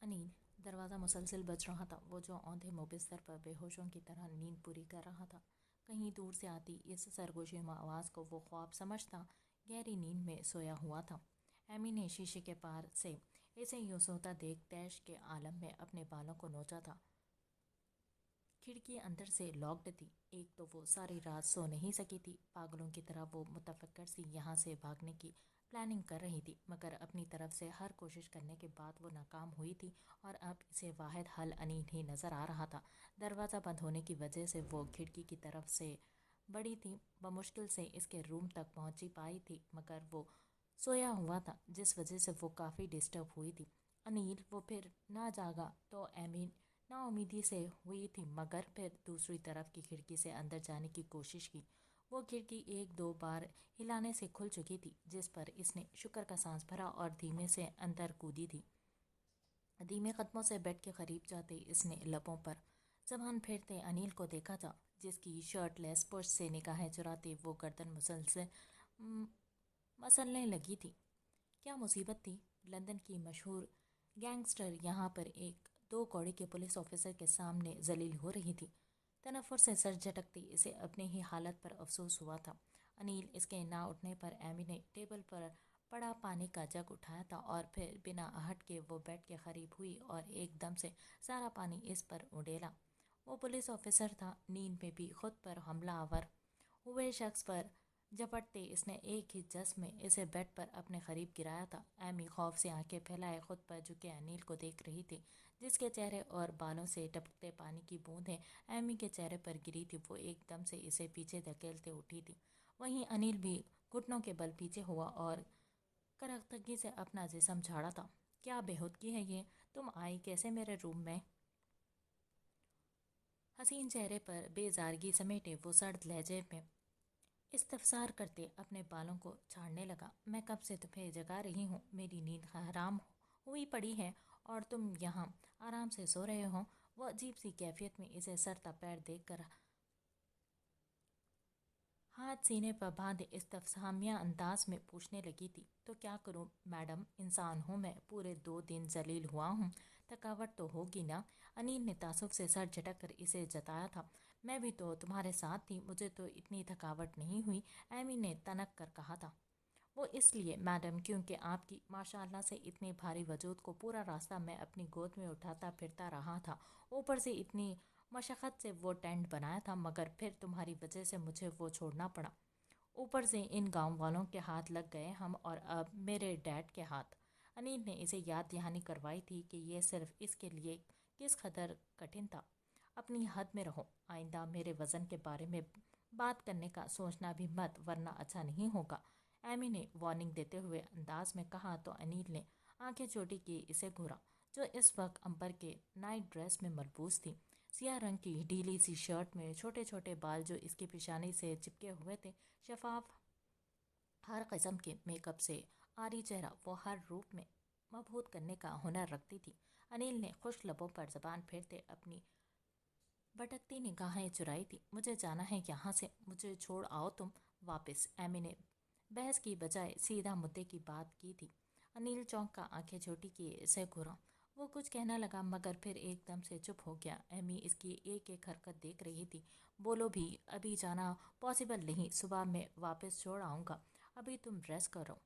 अनिल, दरवाज़ा मुसलसल बज रहा था। वो जो औंधे मुँह बिस्तर पर बेहोशों की तरह नींद पूरी कर रहा था। कहीं दूर से आती इस सरगोशीमा आवाज़ को वो ख्वाब समझता गहरी नींद में सोया हुआ था। एमी ने शीशे के पार से इसे यूं सोता देख तैश के आलम में अपने बालों को नोचा था। खिड़की अंदर से लॉक्ड थी। एक तो वो सारी रात सो नहीं सकी थी। पागलों की तरह वो मुतफक्कर सी यहाँ से भागने की प्लानिंग कर रही थी, मगर अपनी तरफ से हर कोशिश करने के बाद वो नाकाम हुई थी और अब इसे वाहिद हल अनील ही नज़र आ रहा था। दरवाज़ा बंद होने की वजह से वो खिड़की की तरफ से बड़ी थी, बमुश्किल से इसके रूम तक पहुँची पाई थी, मगर वो सोया हुआ था जिस वजह से वो काफ़ी डिस्टर्ब हुई थी। अनील वो फिर ना जागा तो एमी नाउमीदी से हुई थी, मगर फिर दूसरी तरफ की खिड़की से अंदर जाने की कोशिश की। वो खिड़की एक दो बार हिलाने से खुल चुकी थी, जिस पर इसने शुक्र का सांस भरा और धीमे से अंदर कूदी थी। धीमे कदमों से बेड के करीब जाते इसने लबों पर जबान फेरते अनिल को देखा था, जिसकी शर्टलेस पुश से निगाहें चुराते वो गर्दन मसलने लगी थी। क्या मुसीबत थी। लंदन की मशहूर गैंगस्टर यहाँ पर एक दो कौड़ी के पुलिस ऑफिसर के सामने जलील हो रही थी। तनफ्फुर से सर झटकती इसे अपने ही हालत पर अफसोस हुआ था। अनिल इसके ना उठने पर एमी ने टेबल पर पड़ा पानी का जग उठाया था और फिर बिना आहट के वो बेड के करीब हुई और एकदम से सारा पानी इस पर उड़ेला। वो पुलिस ऑफिसर था। नींद में भी खुद पर हमलावर हुए शख्स पर झपटते इसने एक ही जस में इसे बेड पर अपने करीब गिराया था। एमी खौफ से आंखें फैलाए खुद पर झुके अनिल को देख रही थी, जिसके चेहरे और बालों से टपकते पानी की बूंदें एमी के चेहरे पर गिरी थी। वो एकदम से इसे पीछे धकेलते उठी थी। वहीं अनिल भी घुटनों के बल पीछे हुआ और करख्तगी से अपना जिस्म झाड़ा था। क्या बेहूदगी है ये। तुम आई कैसे मेरे रूम में। हसीन चेहरे पर बेजारगी समेटे वो सर्द लहजे में इस्तफसार करते अपने बालों को झाड़ने लगा। मैं कब से तुम्हें जगा रही हूँ। मेरी नींद हराम हुई पड़ी है और तुम यहाँ आराम से सो रहे हो। वो अजीब सी कैफियत में इसे सरता पैर देखकर हाथ सीने पर बांधे इस्तफहामिया अंदाज में पूछने लगी थी। तो क्या करूं मैडम, इंसान हूं मैं, पूरे 2 दिन जलील हुआ हूं, थकावट तो होगी ना। अनील ने तासुफ से सर झटक कर इसे जताया था। मैं भी तो तुम्हारे साथ थी, मुझे तो इतनी थकावट नहीं हुई, एमी ने तनक कर कहा था। वो इसलिए मैडम क्योंकि आपकी माशाल्लाह से इतनी भारी वजूद को पूरा रास्ता मैं अपनी गोद में उठाता फिरता रहा था। ऊपर से इतनी मशक्क़त से वो टेंट बनाया था, मगर फिर तुम्हारी वजह से मुझे वो छोड़ना पड़ा। ऊपर से इन गांव वालों के हाथ लग गए हम और अब मेरे डैड के हाथ। अनील ने इसे याद दहानी करवाई थी कि यह सिर्फ इसके लिए किस कदर कठिन था। अपनी हद में रहो। आइंदा मेरे वज़न के बारे में बात करने का सोचना भी मत, वरना अच्छा नहीं होगा, एमी ने वार्निंग देते हुए अंदाज में कहा तो अनील ने आंखें छोटी की इसे घूरा, जो इस वक्त अंबर के नाइट ड्रेस में मलबूस थी। सियाह रंग की ढीली सी शर्ट में छोटे छोटे बाल जो इसकी पेशानी से चिपके हुए थे, शफाफ हर किस्म के मेकअप से आरी चेहरा वो हर रूप में मबहूत करने का हुनर रखती थी। अनिल ने खुश्क लबों पर जबान फेरते अपनी भटकती निगाहें चुराई थी। मुझे जाना है यहाँ से, मुझे छोड़ आओ तुम वापस, एमी ने बहस की बजाय सीधा मुद्दे की बात की थी। अनिल चौंक का आंखें छोटी किए इसे घूरा। वो कुछ कहना लगा, मगर फिर एकदम से चुप हो गया। एमी इसकी एक एक हरकत देख रही थी। बोलो भी, अभी जाना पॉसिबल नहीं, सुबह मैं वापस छोड़ आऊँगा, अभी तुम रेस्ट करो,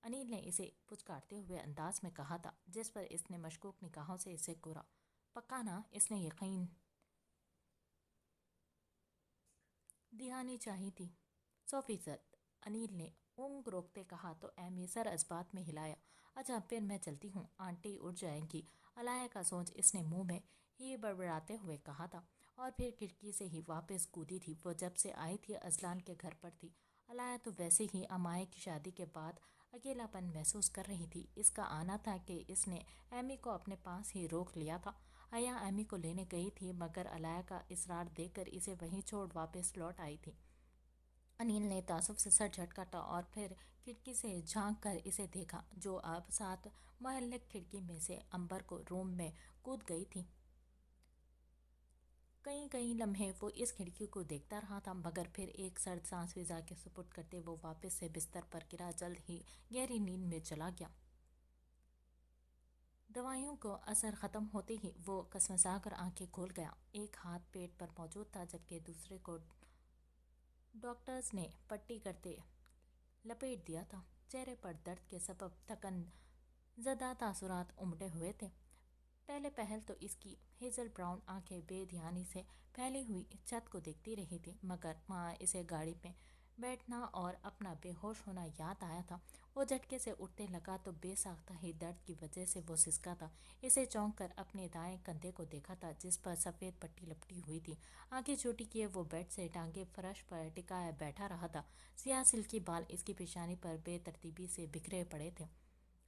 अनिल ने इसे पुचकारते हुए अंदाज में कहा था, जिस पर इसने मशकूक निगाहों से इसे घूरा। पक्का ना, इसने यकीन दिहानी चाहिए थी। 100%, अनिल ने ऊँग रोकते कहा तो एमी सर इस्बात में हिलाया। अच्छा फिर मैं चलती हूँ, आंटी उठ जाएंगी, अलाया का सोच इसने मुंह में ही बड़बड़ाते हुए कहा था और फिर खिड़की से ही वापस कूदी थी। वो जब से आई थी अजलान के घर पर थी। अलाया तो वैसे ही अमाए की शादी के बाद अकेलापन महसूस कर रही थी। इसका आना था कि इसने एमी को अपने पास ही रोक लिया था। अया एमी को लेने गई थी, मगर अलाया का इसरार देखकर इसे वहीं छोड़ वापस लौट आई थी। अनिल ने तासुफ से सर झटकाटा और फिर खिड़की से झांक कर इसे देखा, जो अब साथ मोहल्ले खिड़की में से अंबर को रूम में कूद गई थी। कई कई लम्हे वो इस खिड़की को देखता रहा था, मगर फिर एक सर्द सांस फिजा के सुपुर्द करते वो वापस से बिस्तर पर गिरा, जल्द ही गहरी नींद में चला गया। दवाइयों को असर ख़त्म होते ही वो कसमसा कर आंखें खोल गया। एक हाथ पेट पर मौजूद था जबकि दूसरे को डॉक्टर्स ने पट्टी करते लपेट दिया था। चेहरे पर दर्द के सबब थकन ज़दा तासुरात उमटे हुए थे। पहले पहल तो इसकी हेज़ल ब्राउन आंखें बेध्यानी से फैली हुई छत को देखती रही थी, मगर वहाँ इसे गाड़ी में बैठना और अपना बेहोश होना याद आया था। वो झटके से उठने लगा तो बेसाख्ता ही दर्द की वजह से वो सिसका था। इसे चौंक कर अपने दाएं कंधे को देखा था जिस पर सफ़ेद पट्टी लपटी हुई थी। आंखें छोटी किए वो बेड से टांगे फर्श पर टिकाया बैठा रहा था। सियाह सिल्की बाल इसकी पेशानी पर बेतरतीबी से बिखरे पड़े थे।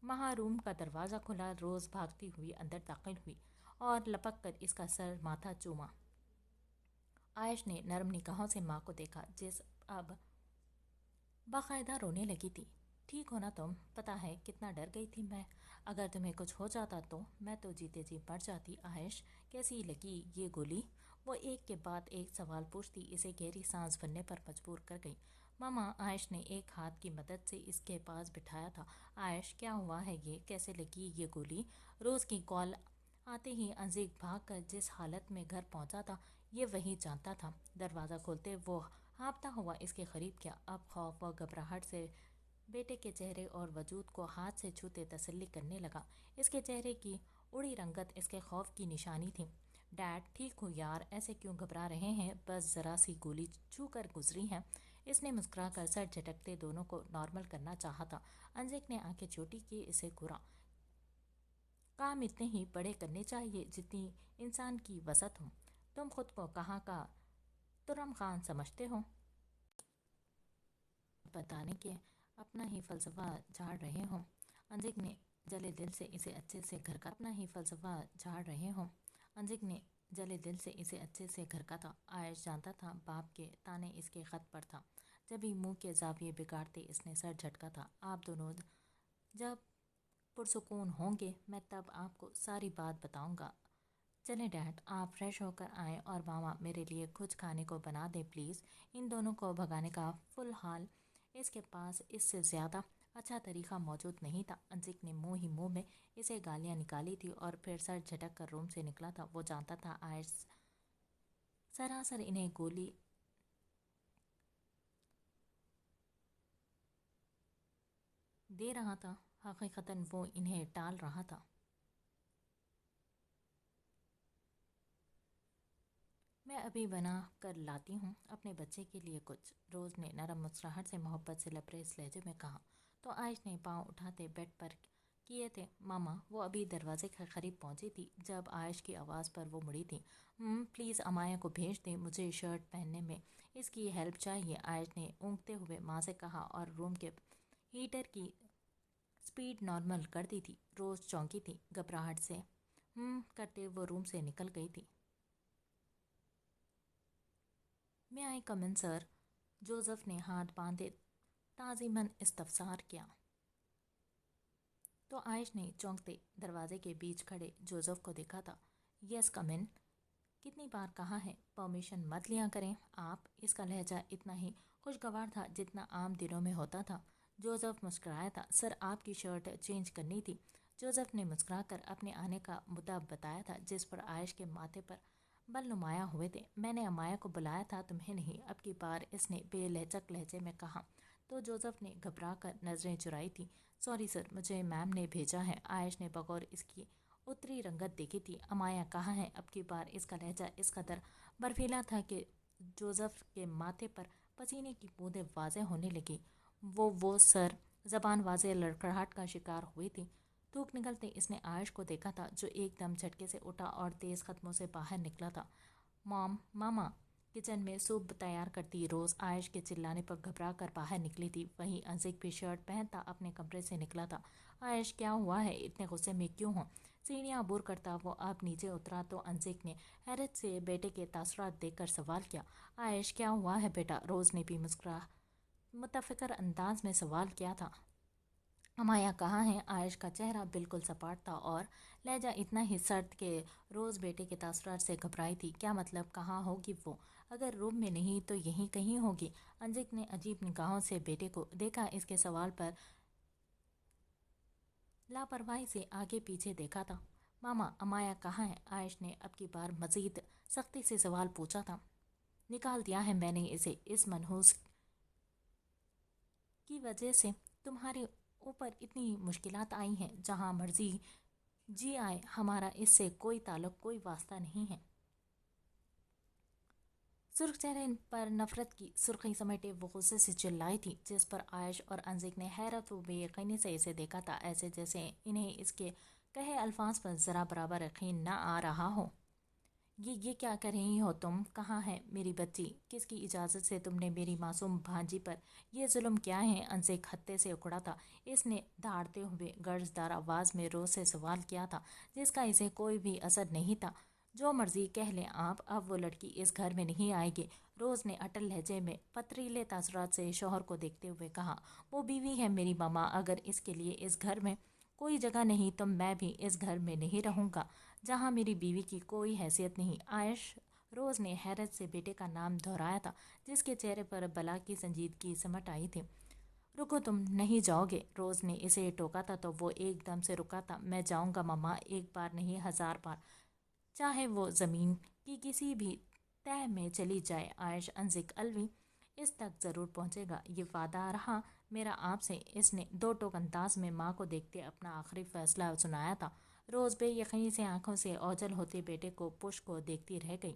वहाँ रूम का दरवाज़ा खुला। रोज़ भागती हुई अंदर दाखिल हुई और लपक कर इसका सर माथा चूमा। आयश ने नरम निगाहों से माँ को देखा जिस अब बाकायदा रोने लगी थी। ठीक हो ना तुम? पता है कितना डर गई थी मैं। अगर तुम्हें कुछ हो जाता तो मैं तो जीते जी मर जाती। आयश, कैसी लगी ये गोली? वो एक के बाद एक सवाल पूछती इसे गहरी सांस भरने पर मजबूर कर गई। मामा, आयश ने एक हाथ की मदद से इसके पास बिठाया था। आयश, क्या हुआ है? ये कैसे लगी ये गोली? रोज़ की कॉल आते ही अंजीक भाग कर जिस हालत में घर पहुंचा था ये वही जानता था। दरवाज़ा खोलते वो हाँफता हुआ इसके करीब गया। अब खौफ व घबराहट से बेटे के चेहरे और वजूद को हाथ से छूते तसल्ली करने लगा। इसके चेहरे की उड़ी रंगत इसके खौफ की निशानी थी। डैड, ठीक हो यार, ऐसे क्यों घबरा रहे हैं? बस ज़रा सी गोली छू कर गुजरी है। इसने मुस्कुरा कर सर झटकते दोनों को नॉर्मल करना चाहा था। अंजिक ने आंखें छोटी की इसे घूरा। काम इतने ही बड़े करने चाहिए जितनी इंसान की वसत हो। तुम खुद को कहाँ का तुरम खान समझते हो? बताने के अपना ही फलसफा झाड़ रहे हो। अंजिक ने जले दिल से इसे अच्छे से घर का अपना ही फलसफा झाड़ रहे हो। अंजिक ने जले दिल से इसे अच्छे से घर का था। आयश जानता था बाप के ताने इसके खत पर था। जब भी मुंह के जाविये बिगाड़ते इसने सर झटका था। आप दोनों जब पुरसुकून होंगे मैं तब आपको सारी बात बताऊंगा। चलें डैड, आप फ्रेश होकर आएँ और मामा मेरे लिए कुछ खाने को बना दे प्लीज़। इन दोनों को भगाने का फुल हाल इसके पास इससे ज़्यादा अच्छा तरीका मौजूद नहीं था। अंजिक ने मुंह ही मुंह में इसे गालियाँ निकाली थी और फिर सर झटक कर रूम से निकला था। वो जानता था आयश सरासर इन्हें गोली दे रहा था। हकीकतन वो इन्हें टाल रहा था। मैं अभी बना कर लाती हूँ अपने बच्चे के लिए कुछ। रोज़ ने नरम मुस्कुराहट से मोहब्बत से लबरेज लहजे में कहा तो आयश ने पाँव उठाते बेड पर किए थे। मामा, वो अभी दरवाजे के करीब पहुँची थी जब आयश की आवाज़ पर वो मुड़ी थी। प्लीज़ अमाया को भेज दें, मुझे शर्ट पहनने में इसकी हेल्प चाहिए। आयश ने ऊँगते हुए माँ से कहा और रूम के हीटर की स्पीड नॉर्मल कर दी थी। रोज़ चौंकी थी। घबराहट से करते वो रूम से निकल गई थी। मैं आई कम इन सर? जोसेफ ने हाथ बांधे ताज़ीमन इस्तफसार किया तो आयश ने चौंकते दरवाजे के बीच खड़े जोसेफ को देखा था। यस कम इन। कितनी बार कहा है परमिशन मत लिया करें आप। इसका लहजा इतना ही खुशगवार था जितना आम दिनों में होता था। जोसेफ मुस्कुराया था। सर, आपकी शर्ट चेंज करनी थी। जोसेफ ने मुस्कुराकर अपने आने का मुद्दा बताया था जिस पर आयश के माथे पर बल नुमाया हुए थे। मैंने अमाया को बुलाया था, तुम्हें नहीं। अब की बार इसने बेलहचक लहजे में कहा तो जोसेफ ने घबरा कर नजरें चुराई थी। सॉरी सर, मुझे मैम ने भेजा है। आयश ने बगौर इसकी उत्तरी रंगत देखी थी। अमाया कहाँ है? अब की बार इसका लहजा इस कदर बर्फीला था कि जोसेफ के माथे पर पसीने की बूंदें वाज़ेह होने लगी। वो सर, जबान वाज़ेह लड़खड़ाहट का शिकार हुई थी। थूक निकलते इसने आयश को देखा था जो एकदम झटके से उठा और तेज़ कदमों से बाहर निकला था। मॉम, मामा। किचन में सूप तैयार करती रोज़ आयश के चिल्लाने पर घबरा कर बाहर निकली थी। वहीं अंजिक भी शर्ट पहनता अपने कमरे से निकला था। आयश, क्या हुआ है? इतने गुस्से में क्यों हो? सीढ़ियाँ अबूर करता वो अब नीचे उतरा तो अंजिक ने हैरत से बेटे के तासुरात देखकर सवाल किया। आयश, क्या हुआ है बेटा? रोज़ ने भी मुस्कुरा मुतफिकर अंदाज में सवाल किया था। अमाया कहाँ है? आयश का चेहरा बिल्कुल सपाट था और लहजा इतना ही सर्द के रोज़ बेटे के तासुरात से घबराई थी। क्या मतलब, कहाँ होगी वो? अगर रूम में नहीं तो यहीं कहीं होगी। अंजिक ने अजीब निगाहों से बेटे को देखा। इसके सवाल पर लापरवाही से आगे पीछे देखा था। मामा, अमाया कहाँ है? आयश ने अब की बार मजीद सख्ती से सवाल पूछा था। निकाल दिया है मैंने इसे। इस मनहूस की वजह से तुम्हारे ऊपर इतनी मुश्किलात आई हैं। जहाँ मर्जी जी आए, हमारा इससे कोई ताल्लुक, कोई वास्ता नहीं है। सुर्ख चेहरे पर नफरत की सुर्खी समेटे वो गुस्से से चिल्लाई थी, जिस पर आयश और अंजिक ने हैरत व बेयकीनी से इसे देखा था, ऐसे जैसे इन्हें इसके कहे अल्फाज पर जरा बराबर यकीन न आ रहा हो। ये क्या कर रही हो तुम? कहाँ है मेरी बच्ची? किसकी इजाज़त से तुमने मेरी मासूम भांजी पर यह जुल्म किया है? अंजिक खत्ते से उखड़ा था। इसने दहाड़ते हुए गर्जदार आवाज़ में रोज से सवाल किया था, जिसका इसे कोई भी असर नहीं था। जो मर्जी कह लें आप, अब वो लड़की इस घर में नहीं आएगी। रोज ने अटल लहजे में पथरीले तासुरात से शौहर को देखते हुए कहा। वो बीवी है मेरी मामा, अगर इसके लिए इस घर में कोई जगह नहीं तो मैं भी इस घर में नहीं रहूँगा, जहाँ मेरी बीवी की कोई हैसियत नहीं। आयश रोज ने हैरत से बेटे का नाम दोहराया था, जिसके चेहरे पर बला की संजीदगी समट आई थी। रुको, तुम नहीं जाओगे? रोज ने इसे टोका था तो वो एकदम से रुका था। मैं जाऊंगा मामा, एक बार नहीं 1000 बार, चाहे वो ज़मीन की किसी भी तह में चली जाए। आयश अंजिक अलवी इस तक ज़रूर पहुंचेगा, ये वादा रहा मेरा आपसे। इसने दो टोक अंदाज में माँ को देखते अपना आखिरी फैसला सुनाया था। रोज़ बेयकीनी से आंखों से ओझल होते बेटे को पुश को देखती रह गई।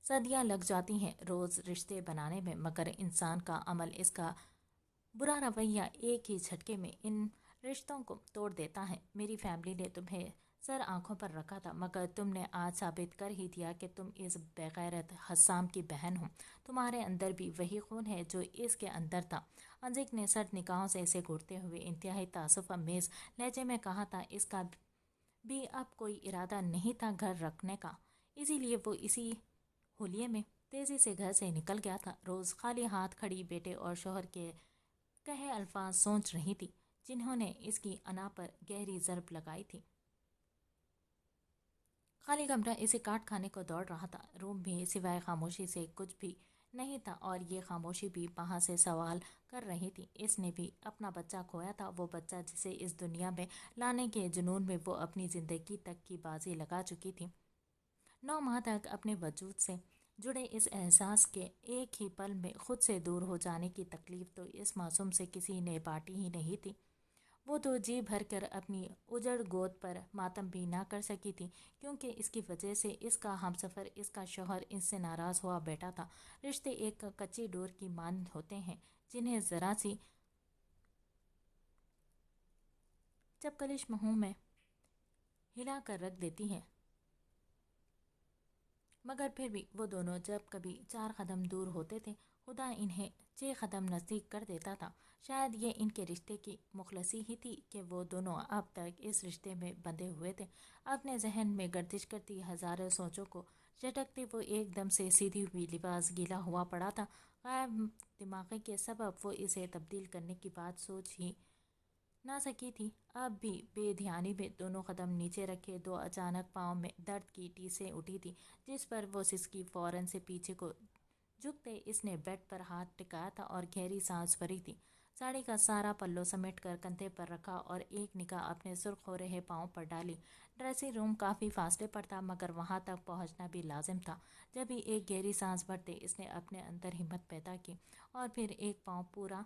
सदियां लग जाती हैं रोज़ रिश्ते बनाने में, मगर इंसान का अमल, इसका बुरा रवैया एक ही झटके में इन रिश्तों को तोड़ देता है। मेरी फैमिली ने तुम्हें सर आंखों पर रखा था, मगर तुमने आज साबित कर ही दिया कि तुम इस बेगैरत हसाम की बहन हो। तुम्हारे अंदर भी वही खून है जो इसके अंदर था। अंजिक ने सर्द निगाहों से इसे घूरते हुए इंतहाई तासुफ अमेज लहजे में कहा था। इसका भी अब कोई इरादा नहीं था घर रखने का, इसीलिए वो इसी होलिये में तेजी से घर से निकल गया था। रोज खाली हाथ खड़ी बेटे और शोहर के कहे अल्फाज सोच रही थी, जिन्होंने इसकी अना पर गहरी जरब लगाई थी। खाली कमरा इसे काट खाने को दौड़ रहा था। रूम भी सिवाय खामोशी से कुछ भी नहीं था, और ये खामोशी भी वहाँ से सवाल कर रही थी। इसने भी अपना बच्चा खोया था, वो बच्चा जिसे इस दुनिया में लाने के जुनून में वो अपनी ज़िंदगी तक की बाजी लगा चुकी थी। 9 माह तक अपने वजूद से जुड़े इस एहसास के एक ही पल में खुद से दूर हो जाने की तकलीफ तो इस मासूम से किसी ने बांटी ही नहीं थी। वो तो जी भर कर अपनी उजड़ गोद पर मातम भी ना कर सकी थी, क्योंकि इसकी वजह से इसका हमसफ़र, इसका शौहर इससे नाराज़ हुआ बैठा था। रिश्ते एक कच्ची डोर की मांद होते हैं, जिन्हें ज़रा सी चपकलिश मुँह में हिला कर रख देती है, मगर फिर भी वो दोनों जब कभी 4 कदम दूर होते थे, खुदा इन्हें 6 कदम नज़दीक कर देता था। शायद ये इनके रिश्ते की मुखलसी ही थी कि वो दोनों अब तक इस रिश्ते में बंधे हुए थे। अपने जहन में गर्दिश करती हजारों सोचों को झटकते वो एकदम से सीधी हुई लिबास गीला हुआ पड़ा था। गायब दिमागी के सबब वो इसे तब्दील करने की बात सोच ही ना सकी थी। अब भी बेध्यानी में दोनों कदम नीचे रखे, दो अचानक पाँव में दर्द की टीसें उठी थी, जिस पर वो सिसकी। फौरन से पीछे को झुकते इसने बेड पर हाथ टिकाया था और गहरी सांस भरी थी। साड़ी का सारा पल्लो समेट कर कंधे पर रखा और एक निगाह अपने सुर्ख हो रहे पाँव पर डाली। ड्रेसिंग रूम काफ़ी फासले पर था, मगर वहाँ तक पहुँचना भी लाजिम था। जब भी एक गहरी सांस भरते इसने अपने अंदर हिम्मत पैदा की और फिर एक पाँव पूरा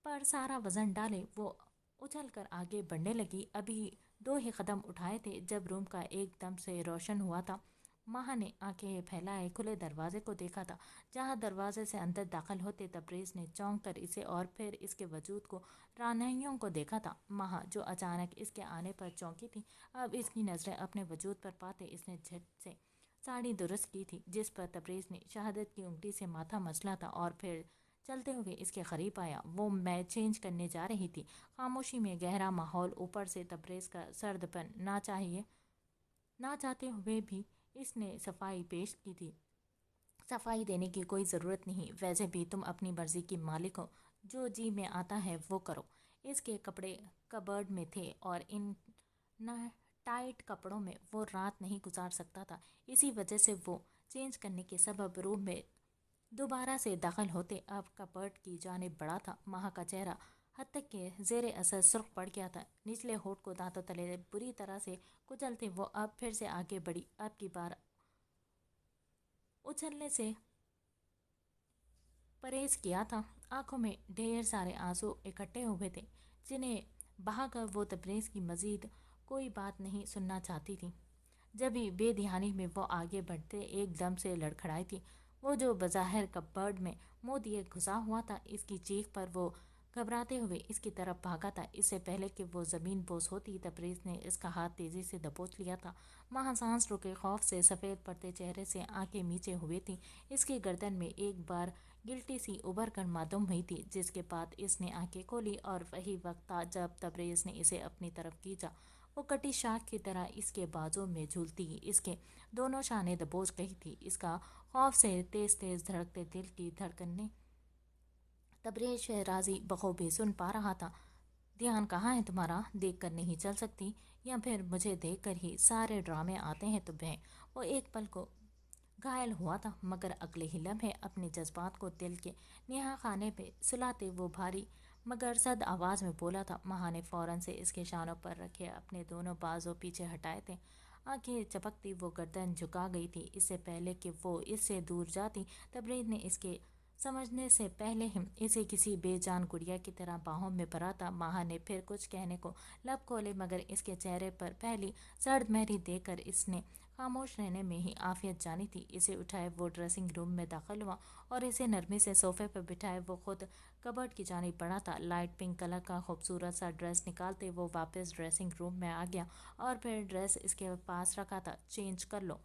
पर सारा वजन डाले वो उछल कर आगे बढ़ने लगी। अभी 2 ही कदम उठाए थे जब रूम का एकदम से रोशन हुआ था। माँ ने आंखें फैलाए खुले दरवाजे को देखा था। जहाँ दरवाजे से अंदर दाखिल होते तबरेज़ ने चौंक कर इसे और फिर इसके वजूद को, रानाइयों को देखा था। माँ जो अचानक इसके आने पर चौंकी थी, अब इसकी नज़रें अपने वजूद पर पाते इसने झट से साड़ी दुरुस्त की थी, जिस पर तबरेज़ ने शहादत की उंगली से माथा मसला था और फिर चलते हुए इसके करीब आया। वो मैं चेंज करने जा रही थी। खामोशी में गहरा माहौल, ऊपर से तबरेज़ का सर्दपन, ना चाहते हुए भी इसने सफाई पेश की थी। सफाई देने की कोई ज़रूरत नहीं, वैसे भी तुम अपनी मर्ज़ी की मालिक हो, जो जी में आता है वो करो। इसके कपड़े कबर्ड में थे और इन न टाइट कपड़ों में वो रात नहीं गुजार सकता था। इसी वजह से वो चेंज करने के सबब रूम में दोबारा से दाखिल होते अब कपबोर्ड की जानिब बढ़ा था। माँ का चेहरा تک کہ زیر اثر سرخ پڑ گیا تھا۔ نچلے ہونٹ کو دانتوں تلے بری طرح سے کچلتے وہ اب پھر سے آگے بڑھی۔ اب کی بار اچھلنے سے پرہیز کیا تھا۔ آنکھوں میں ڈھیر سارے آنسو اکٹھے ہوئے تھے جنہیں بہا کر وہ تبریز کی مزید کوئی بات نہیں سننا چاہتی تھی۔ جب ہی بے دھیانی میں وہ آگے بڑھتے ایک دم سے لڑکھڑائی تھی۔ وہ جو بظاہر کپبورڈ میں منہ دیے گھسا ہوا تھا، اس کی چیخ پر وہ گھبراتے ہوئے اس کی طرف بھاگا تھا۔ اس سے پہلے کہ وہ زمین بوس ہوتی، تبریز نے اس کا ہاتھ تیزی سے دبوچ لیا تھا۔ وہاں سانس رکے خوف سے سفید پڑتے چہرے سے آنکھیں میچے ہوئے تھیں۔ اس کی گردن میں ایک بار گلٹی سی ابھر کر معلوم ہوئی تھی، جس کے بعد اس نے آنکھیں کھولی اور وہی وقت تھا جب تبریز نے اسے اپنی طرف کھینچا۔ وہ کٹی شاخ کی طرح اس کے بازو میں جھولتی اس کے دونوں شانے دبوچ گئی تھی۔ اس کا خوف سے تیز تیز دھڑکتے دل کی دھڑکنیں تبریز شہرازی بخوبی سن پا رہا تھا۔ دھیان کہاں ہے تمہارا؟ دیکھ کر نہیں چل سکتی یا پھر مجھے دیکھ کر ہی سارے ڈرامے آتے ہیں تمہیں؟ وہ ایک پل کو گھائل ہوا تھا، مگر اگلے ہی لمحے اپنے جذبات کو دل کے نہا خانے پہ سلاتے وہ بھاری مگر سرد آواز میں بولا تھا۔ ماہا نے فوراً سے اس کے شانوں پر رکھے اپنے دونوں بازو پیچھے ہٹائے تھے۔ آنکھیں چپکتی وہ گردن جھکا گئی تھی۔ اس سے پہلے کہ وہ اس سے دور جاتی، تبریز نے اس کے سمجھنے سے پہلے ہی اسے کسی بے جان گڑیا کی طرح باہوں میں بھرا تھا۔ ماہا نے پھر کچھ کہنے کو لب کھولے، مگر اس کے چہرے پر پہلی سرد مہری دیکھ کر اس نے خاموش رہنے میں ہی عافیت جانی تھی۔ اسے اٹھائے وہ ڈریسنگ روم میں داخل ہوا اور اسے نرمی سے صوفے پر بٹھائے وہ خود کبرڈ کی جانب بڑھا تھا۔ لائٹ پنک کلر کا خوبصورت سا ڈریس نکالتے وہ واپس ڈریسنگ روم میں آ گیا اور پھر ڈریس اس کے پاس رکھا تھا۔ چینج کر لو،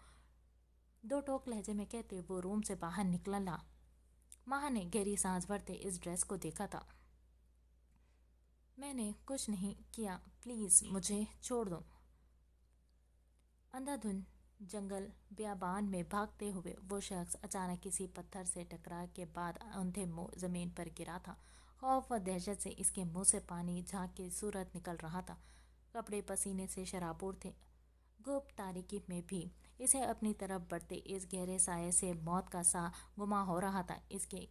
دو ٹوک لہجے میں کہتے وہ روم سے باہر نکلا۔ ماہا نے گہری سانس بھرتے اس ڈریس کو دیکھا تھا۔ میں نے کچھ نہیں کیا، پلیز مجھے چھوڑ دو۔ اندھا دھند جنگل بیابان میں بھاگتے ہوئے وہ شخص اچانک کسی پتھر سے ٹکرا کے بعد اندھے منہ زمین پر گرا تھا۔ خوف و دہشت سے اس کے منہ سے پانی جھاگ کے صورت نکل رہا تھا۔ کپڑے پسینے سے شرابور تھے۔ گپ تاریکی میں بھی اسے اپنی طرف بڑھتے اس گہرے سائے سے موت کا سا گما ہو رہا تھا۔ اس کے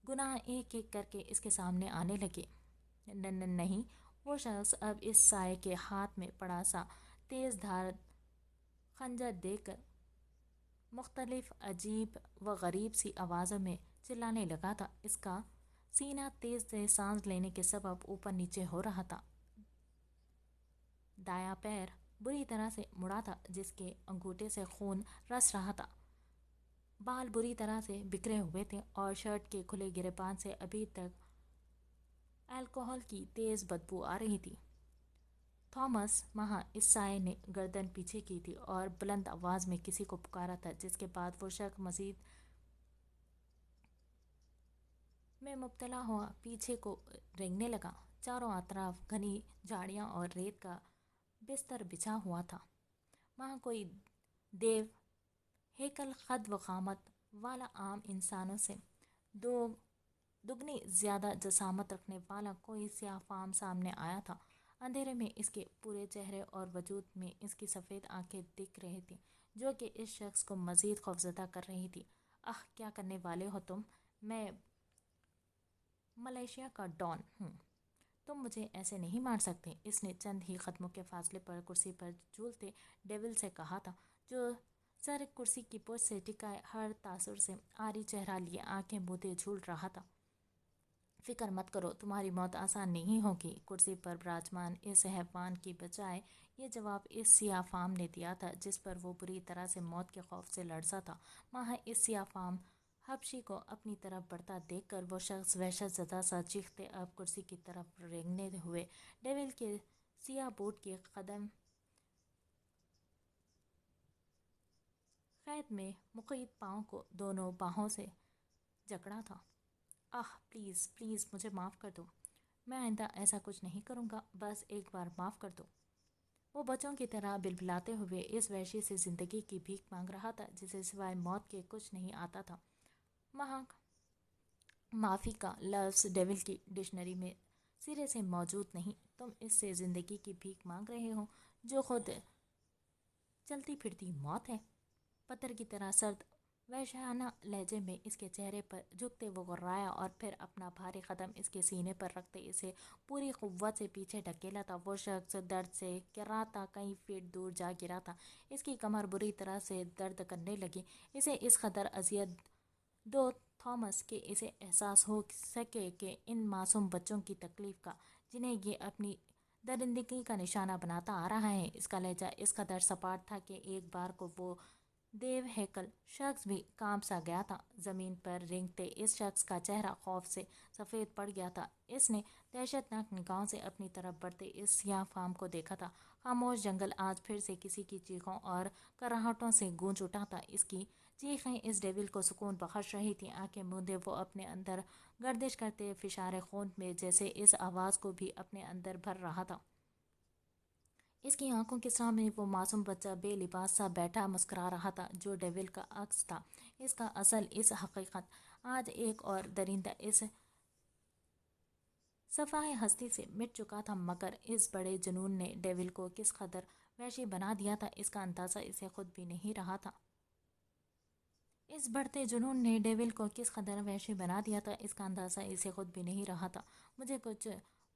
گناہ ایک ایک کر کے اس کے سامنے آنے لگے۔ نہیں، وہ شخص اب اس سائے کے ہاتھ میں پڑا سا تیز دھار خنجر دیکھ کر مختلف عجیب و غریب سی آوازوں میں چلانے لگا تھا۔ اس کا سینہ تیز تیز سانس لینے کے سبب اوپر نیچے ہو رہا تھا۔ دایاں پیر بری طرح سے مڑا تھا، جس کے انگوٹھے سے خون رس رہا تھا۔ بال بری طرح سے بکھرے ہوئے تھے اور شرٹ کے کھلے گریبان سے ابھی تک الکحل کی تیز بدبو آ رہی تھی۔ تھامس! ماہا! اس سائے نے گردن پیچھے کی تھی اور بلند آواز میں کسی کو پکارا تھا، جس کے بعد وہ شخص مزید میں مبتلا ہوا پیچھے کو رینگنے لگا۔ چاروں اطراف گھنی جھاڑیاں اور ریت کا بستر بچھا ہوا تھا۔ وہاں کوئی دیو ہیکل قد و قامت والا عام انسانوں سے دگنی زیادہ جسامت رکھنے والا کوئی سیاہ فام سامنے آیا تھا۔ اندھیرے میں اس کے پورے چہرے اور وجود میں اس کی سفید آنکھیں دکھ رہی تھیں، جو کہ اس شخص کو مزید خوفزدہ کر رہی تھی۔ آہ! کیا کرنے والے ہو تم؟ میں ملیشیا کا ڈان ہوں، تم مجھے ایسے نہیں مار سکتے۔ اس نے چند ہی قدموں کے فاصلے پر کرسی پر جھولتے ڈیول سے کہا تھا، جو سر کرسی کی پشت سے ٹکائے ہر تاثر سے عاری چہرہ لیے آنکھیں بودے جھول رہا تھا۔ فکر مت کرو، تمہاری موت آسان نہیں ہوگی۔ کرسی پر براجمان اس حیوان کی بجائے یہ جواب اس سیاہ فام نے دیا تھا، جس پر وہ بری طرح سے موت کے خوف سے لرزا تھا۔ وہاں اس سیاہ فام حبشی کو اپنی طرف بڑھتا دیکھ کر وہ شخص وحشت زدہ سا چیختے اب کرسی کی طرف رینگنے ہوئے ڈیول کے سیاہ بوٹ کے قدم قید میں مقید پاؤں کو دونوں باہوں سے جکڑا تھا۔ آہ! پلیز پلیز مجھے معاف کر دو، میں آئندہ ایسا کچھ نہیں کروں گا، بس ایک بار معاف کر دو۔ وہ بچوں کی طرح بلبلاتے ہوئے اس وحشی سے زندگی کی بھیک مانگ رہا تھا، جسے سوائے موت کے کچھ نہیں آتا تھا۔ وہاں معافی کا لفظ ڈیول کی ڈکشنری میں سرے سے موجود نہیں۔ تم اس سے زندگی کی بھیک مانگ رہے ہو جو خود چلتی پھرتی موت ہے۔ پتھر کی طرح سرد वहशाना लहजे में इसके चेहरे पर झुकते वो गुर्राया और फिर अपना भारी कदम इसके सीने पर रखते इसे पूरी कुव्वत से पीछे ढकेला था। वो शख्स दर्द से गिराता कई फीट दूर जा गिरा था। इसकी कमर बुरी तरह से दर्द करने लगी। इसे इस कदर अजियत दो थॉमस के इसे एहसास हो सके कि इन मासूम बच्चों की तकलीफ का, जिन्हें ये अपनी दरिंदगी का निशाना बनाता आ रहा है। इसका लहजा इस कदर सपाट था कि एक बार को वो देव हैकल शख्स भी कांप सा गया था। जमीन पर रेंगते इस शख्स का चेहरा खौफ से सफ़ेद पड़ गया था। इसने दहशतनाक निगाहों से अपनी तरफ बढ़ते इस सियाह फार्म को देखा था। खामोश जंगल आज फिर से किसी की चीखों और कराहटों से गूंज उठा था। इसकी चीखें इस डेविल को सुकून बख्श रही थी। आंखें मूंदे वो अपने अंदर गर्दिश करते फिशारे खून में जैसे इस आवाज़ को भी अपने अंदर भर रहा था। इसकी आंखों के सामने वो मासूम बच्चा बेलिबास सा बैठा मुस्कुरा रहा था, जो डेविल का अक्स था। इसका असल इस हकीकत आज एक और दरिंदा इस सफाए हस्ती से मिट चुका था, मगर इस बड़े जुनून ने डेविल को किस कदर वहशी बना दिया था, इसका अंदाज़ा इसे खुद भी नहीं रहा था। इस बढ़ते जुनून ने डेविल को किस कदर वहशी बना दिया था, इसका अंदाज़ा इसे खुद भी नहीं रहा था। मुझे कुछ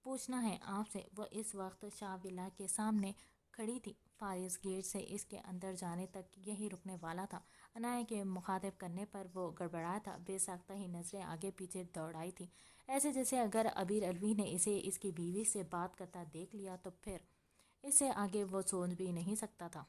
पूछना है आपसे। वो इस वक्त शाहविला के सामने खड़ी थी। फारिस गेट से इसके अंदर जाने तक यही रुकने वाला था। अनाया के मुखातिब करने पर वो गड़बड़ाया था। बेसाख्ता ही नजरें आगे पीछे दौड़ाई थी, ऐसे जैसे अगर अबीर अलवी ने इसे इसकी बीवी से बात करता देख लिया तो फिर इससे आगे वो सोच भी नहीं सकता था।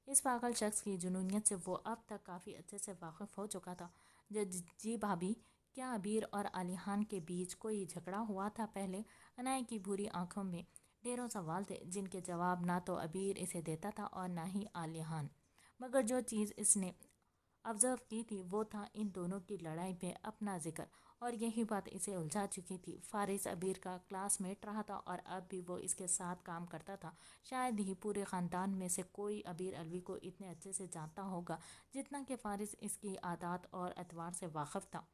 इस पागल शख्स की जुनूनियत से वो अब तक काफ़ी अच्छे से वाकिफ हो चुका था। जी भाभी, क्या अबीर और आलिहान के बीच कोई झगड़ा हुआ था पहले? अनाया की भूरी आंखों में ढेरों सवाल थे, जिनके जवाब ना तो अबीर इसे देता था और ना ही आलिहान। मगर जो चीज़ इसने ऑब्जर्व की थी वो था इन दोनों की लड़ाई में अपना जिक्र, और यही बात इसे उलझा चुकी थी। फारिस अबीर का क्लासमेट रहा था और अब भी वो इसके साथ काम करता था। शायद ही पूरे ख़ानदान में से कोई अबीर अलवी को इतने अच्छे से जानता होगा जितना कि फारिस इसकी आदत और एतवार से वाकिफ़ था।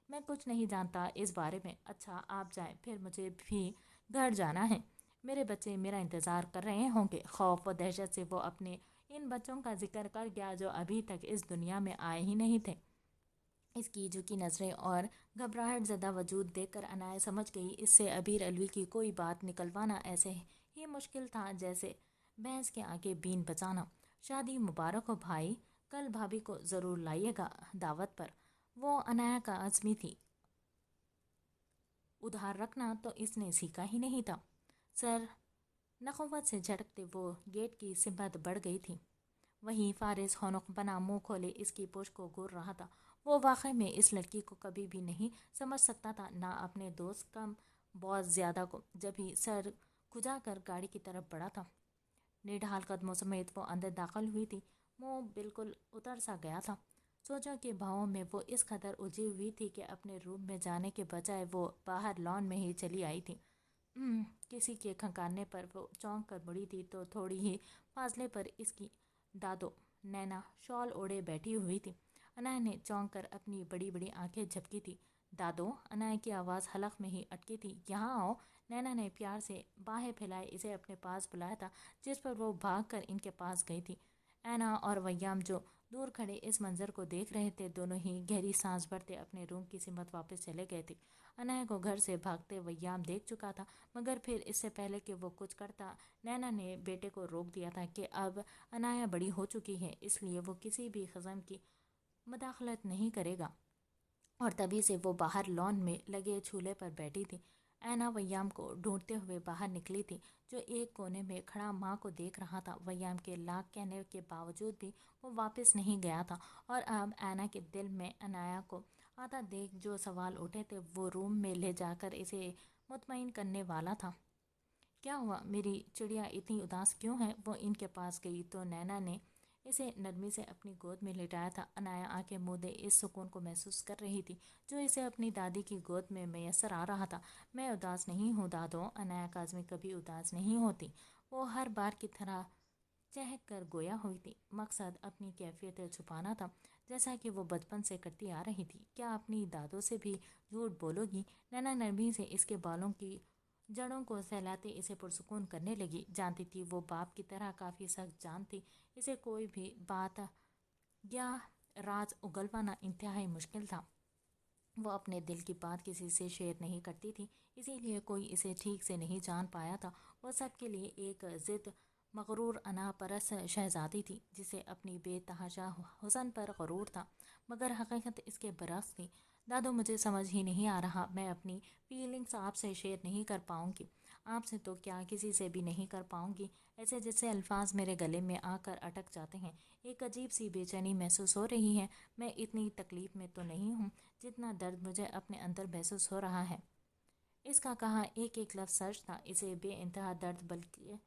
मैं कुछ नहीं जानता इस बारे में। अच्छा, आप जाएं, फिर मुझे भी घर जाना है। मेरे बच्चे मेरा इंतज़ार कर रहे होंगे। खौफ व दहशत से वो अपने इन बच्चों का जिक्र कर गया जो अभी तक इस दुनिया में आए ही नहीं थे। इसकी झुकी नज़रें और घबराहट ज़दा वजूद देखकर अनाया समझ गई इससे अबीर अलवी की कोई बात निकलवाना ऐसे ही मुश्किल था जैसे भैंस के आगे बीन बचाना। शादी मुबारक हो भाई, कल भाभी को ज़रूर लाइएगा दावत पर। वो अनाया का आज़मी थी, उधार रखना तो इसने सीखा ही नहीं था। सर नखवत से झटकते वो गेट की सिमत बढ़ गई थी। वहीं फारिस हौनक बना मुंह खोले इसकी पुश को घूर रहा था। वो वाकई में इस लड़की को कभी भी नहीं समझ सकता था, ना अपने दोस्त कम बहुत ज़्यादा को। जब ही सर खुजा कर गाड़ी की तरफ बढ़ा था, निढाल कदमों समेत वो अंदर दाखिल हुई थी। मुंह बिल्कुल उतर सा गया था। सोचों के भावों में वो इस कदर उलझी हुई थी कि अपने रूम में जाने के बजाय वो बाहर लॉन में ही चली आई थी। किसी के खंकारने पर वो चौंक कर मुड़ी थी तो थोड़ी ही फासले पर इसकी दादो नैना शॉल ओढ़े बैठी हुई थी। अनाया ने चौंक कर अपनी बड़ी बड़ी आंखें झपकी थी। दादो, अनाया की आवाज़ हलक में ही अटकी थी। यहाँ आओ। नैना ने प्यार से बाहें फैलाए इसे अपने पास बुलाया था, जिस पर वो भाग कर इनके पास गई थी। ऐना और वैयाम जो दूर खड़े इस मंजर को देख रहे थे, दोनों ही गहरी सांस भरते अपने रूम की सिमत वापस चले गए थे। अनाया को घर से भागते वैयाम देख चुका था, मगर फिर इससे पहले कि वो कुछ करता, नैना ने बेटे को रोक दिया था कि अब अनाया बड़ी हो चुकी है, इसलिए वो किसी भी क़स्म की मदाखलत नहीं करेगा। और तभी से वो बाहर लॉन में लगे झूले पर बैठी थी। ऐना वैयाम को ढूंढते हुए बाहर निकली थी, जो एक कोने में खड़ा माँ को देख रहा था। वैयाम के लाख कहने के बावजूद भी वो वापस नहीं गया था, और अब ऐना के दिल में अनाया को आता देख जो सवाल उठे थे वो रूम में ले जाकर इसे मुतमईन करने वाला था। क्या हुआ, मेरी चिड़िया इतनी उदास क्यों है? वो इनके पास गई तो नैना ने इसे नरमी से अपनी गोद में लिटाया था। अनाया आंखें मूंदे इस सुकून को महसूस कर रही थी जो इसे अपनी दादी की गोद में मैसर आ रहा था। मैं उदास नहीं हूँ दादो। अनाया काज़मी कभी उदास नहीं होती। वो हर बार की तरह चहक कर गोया हुई थी। मकसद अपनी कैफियत छुपाना था, जैसा कि वो बचपन से करती आ रही थी। क्या अपनी दादों से भी झूठ बोलोगी? नैना नरमी से इसके बालों की जड़ों को सहलाते इसे पुरसुकून करने लगी। जानती थी वो बाप की तरह काफ़ी सख्त जान थी। इसे कोई भी बात या राज उगलवाना इंतहाई मुश्किल था। वो अपने दिल की बात किसी से शेयर नहीं करती थी, इसीलिए कोई इसे ठीक से नहीं जान पाया था। वो सबके लिए एक ज़िद मगरूर अनापरस शहजादी थी जिसे अपनी बेतहाशा हुस्न पर गरूर था, मगर हकीकत इसके बरक्स थी। दादू, मुझे समझ ही नहीं आ रहा, मैं अपनी फीलिंग्स आपसे शेयर नहीं कर पाऊंगी। आपसे तो क्या, किसी से भी नहीं कर पाऊंगी। ऐसे जैसे अल्फाज मेरे गले में आकर अटक जाते हैं। एक अजीब सी बेचैनी महसूस हो रही है। मैं इतनी तकलीफ में तो नहीं हूँ जितना दर्द मुझे अपने अंदर महसूस हो रहा है। इसका कहा एक एक लफ्ज़ सच था। इसे बेइंतहा दर्द, बल्कि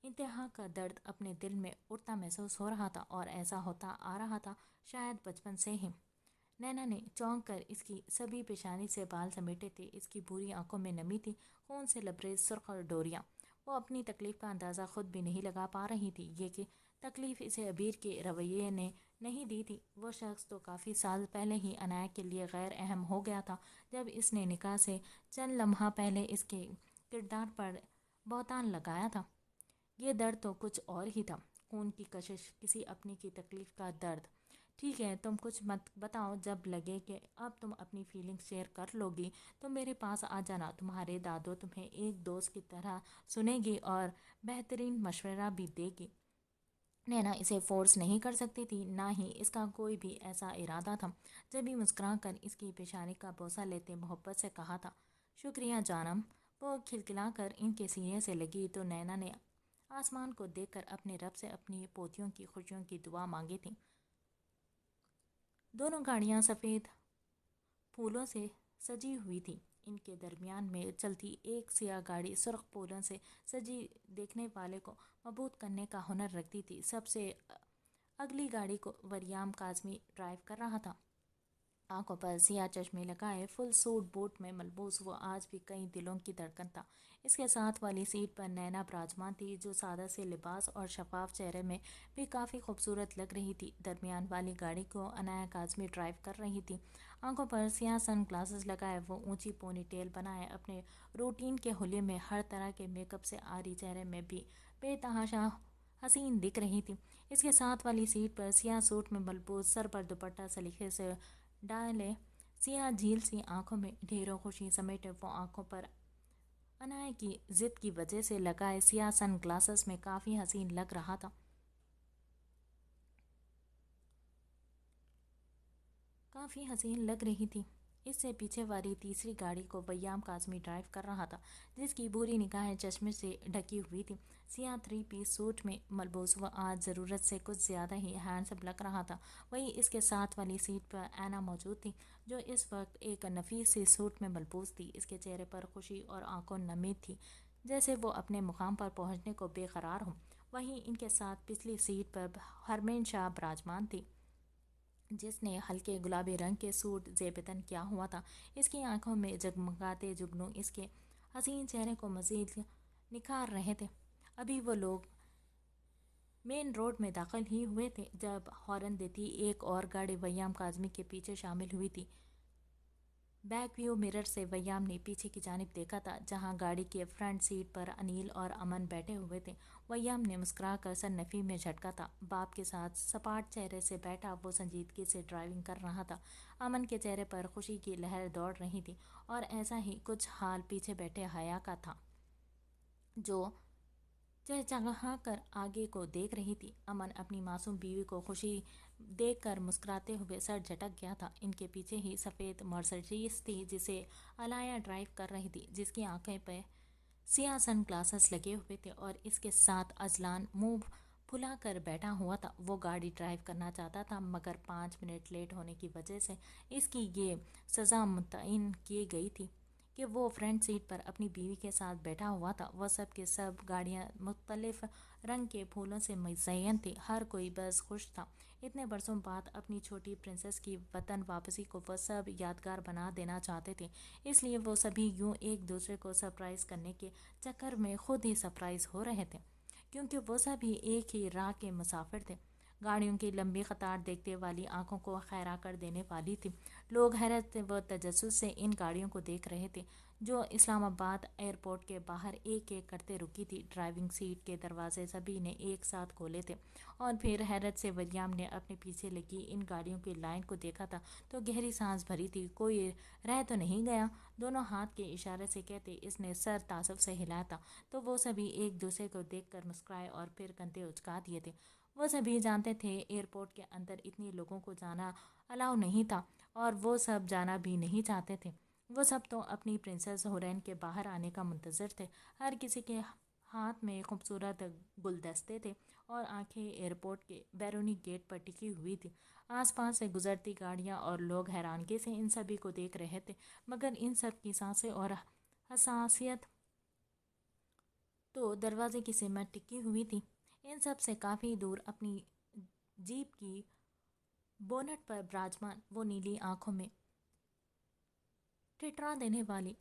इंतहा का दर्द अपने दिल में उठता महसूस हो रहा था, और ऐसा होता आ रहा था शायद बचपन से ही। नैना ने चौंक कर इसकी सभी पेशानी से बाल समेटे थे। इसकी बुरी आंखों में नमी थी, खून से लबरेज सुर्ख डोरियां। वो अपनी तकलीफ का अंदाज़ा खुद भी नहीं लगा पा रही थी। ये कि तकलीफ इसे अबीर के रवैये ने नहीं दी थी। वो शख्स तो काफ़ी साल पहले ही अनाया के लिए गैर अहम हो गया था, जब इसने निकाह से चंद लम्हा पहले इसके किरदार पर बहुतान लगाया था। ये दर्द तो कुछ और ही था, खून की कशिश, किसी अपनी की तकलीफ का दर्द। ठीक है, तुम कुछ मत बताओ, जब लगे कि अब तुम अपनी फीलिंग शेयर कर लोगी तो मेरे पास आ जाना। तुम्हारे दादो तुम्हें एक दोस्त की तरह सुनेगी और बेहतरीन मशवरा भी देगी। नैना इसे फोर्स नहीं कर सकती थी, ना ही इसका कोई भी ऐसा इरादा था। जब भी मुस्कुरा कर इसकी पेशानी का बोसा लेते मोहब्बत से कहा था, शुक्रिया जानम। वो खिलखिलाकर इनके सीने से लगी तो नैना ने आसमान को देखकर अपने रब से अपनी पोतियों की खुशियों की दुआ मांगी थी। दोनों गाड़ियां सफ़ेद फूलों से सजी हुई थी। इनके दरमियान में चलती एक सियाह गाड़ी सुर्ख फूलों से सजी देखने वाले को मबहूत करने का हुनर रखती थी। सबसे अगली गाड़ी को वरियाम काजमी ड्राइव कर रहा था। आंखों पर सियाह चश्मे लगाए, फुल सूट बूट में मलबूस, वो आज भी कई दिलों की धड़कन था। इसके साथ वाली सीट पर नैना विराजमान थी, जो सादा से लिबास और शफाफ चेहरे में भी काफ़ी खूबसूरत लग रही थी। दरमियान वाली गाड़ी को अनाया काजमी ड्राइव कर रही थी। आंखों पर सियाह सन ग्लासेस लगाए, वो ऊंची पोनी टेल बनाए अपने रूटीन के हुलिये में हर तरह के मेकअप से आरी चेहरे में भी बेतहाशा हसीन दिख रही थी। इसके साथ वाली सीट पर सियाह सूट में मलबूस, सर पर दुपट्टा सलीके से डाले, सियाह झील सी आंखों में ढेरों खुशी समेटे, वो आंखों पर अनाया की जिद की वजह से लगाए सियाह सन ग्लासेस में काफ़ी हसीन लग रहा था। काफ़ी हसीन लग रही थी। इससे पीछे वाली तीसरी गाड़ी को वैयाम काजमी ड्राइव कर रहा था, जिसकी बुरी निगाहें चश्मे से ढकी हुई थी। सियाह 3 पीस सूट में मलबूस वह आज ज़रूरत से कुछ ज़्यादा ही हैंडसम लग रहा था। वहीं इसके साथ वाली सीट पर ऐना मौजूद थी, जो इस वक्त एक नफीस सी सूट में मलबूस थी। इसके चेहरे पर खुशी और आंखों नमी थी, जैसे वो अपने मुकाम पर पहुंचने को बेकरार हो। वहीं इनके साथ पिछली सीट पर हरमैन शाह विराजमान थी, जिसने हल्के गुलाबी रंग के सूट ज़ेबतन किया हुआ था। इसकी आंखों में जगमगाते जुगनू इसके हसीन चेहरे को मज़ीद निखार रहे थे। अभी वो लोग मेन रोड में दाखिल ही हुए थे जब हॉर्न देती एक और गाड़ी वैयाम काजमी के पीछे शामिल हुई थी। बैक व्यू मिरर से वैयाम ने पीछे की जानिब देखा था, जहां गाड़ी के फ्रंट सीट पर अनिल और अमन बैठे हुए थे। वैयाम ने मुस्कुराकर सर नफ़ी में झटका था। बाप के साथ सपाट चेहरे से बैठा वो संजीदगी से ड्राइविंग कर रहा था। अमन के चेहरे पर खुशी की लहर दौड़ रही थी, और ऐसा ही कुछ हाल पीछे बैठे हया का था, जो चहचहा कर आगे को देख रही थी। अमन अपनी मासूम बीवी को खुशी देखकर मुस्कुराते हुए सर झटक गया था। इनके पीछे ही सफ़ेद मर्सिडीज थी, जिसे अलाया ड्राइव कर रही थी, जिसकी आंखें पे सियाह सन ग्लासेस लगे हुए थे, और इसके साथ अजलान मुंह फुला कर बैठा हुआ था। वो गाड़ी ड्राइव करना चाहता था, मगर 5 मिनट लेट होने की वजह से इसकी ये सज़ा मुतयन की गई थी कि वो फ्रंट सीट पर अपनी बीवी के साथ बैठा हुआ था। वह सब के सब गाड़ियाँ मुख्तलिफ रंग के फूलों से मुज़य्यन थी। हर कोई बस खुश था। इतने बरसों बाद अपनी छोटी प्रिंसेस की वतन वापसी को वह सब यादगार बना देना चाहते थे, इसलिए वो सभी यूं एक दूसरे को सरप्राइज़ करने के चक्कर में खुद ही सरप्राइज़ हो रहे थे, क्योंकि वो सभी एक ही राह के मुसाफिर थे। گاڑیوں کی لمبی قطار دیکھتے والی آنکھوں کو خیرہ کر دینے والی تھی۔ لوگ حیرت و تجسس سے ان گاڑیوں کو دیکھ رہے تھے جو اسلام آباد ایئرپورٹ کے باہر ایک ایک کرتے رکی تھی۔ ڈرائیونگ سیٹ کے دروازے سبھی نے ایک ساتھ کھولے تھے اور پھر حیرت سے ولیم نے اپنے پیچھے لگی ان گاڑیوں کی لائن کو دیکھا تھا تو گہری سانس بھری تھی۔ کوئی رہ تو نہیں گیا؟ دونوں ہاتھ کے اشارے سے کہتے اس نے سر تعصب سے ہلایا تھا تو وہ سبھی ایک دوسرے کو دیکھ کر مسکرائے اور پھر کندھے اچکا دیے تھے۔ وہ سبھی جانتے تھے ایئرپورٹ کے اندر اتنی لوگوں کو جانا الاؤ نہیں تھا اور وہ سب جانا بھی نہیں چاہتے تھے۔ وہ سب تو اپنی پرنسس حورین کے باہر آنے کا منتظر تھے۔ ہر کسی کے ہاتھ میں خوبصورت گلدستے تھے اور آنکھیں ایئرپورٹ کے بیرونی گیٹ پر ٹکی ہوئی تھی۔ آس پاس سے گزرتی گاڑیاں اور لوگ حیرانگی سے ان سبھی کو دیکھ رہے تھے، مگر ان سب کی سانسیں اور حساسیت تو دروازے کی سمت ٹکی ہوئی تھی۔ ان سب سے کافی دور اپنی جیپ کی بونٹ پر براجمان وہ نیلی آنکھوں میں ٹھٹرا دینے والی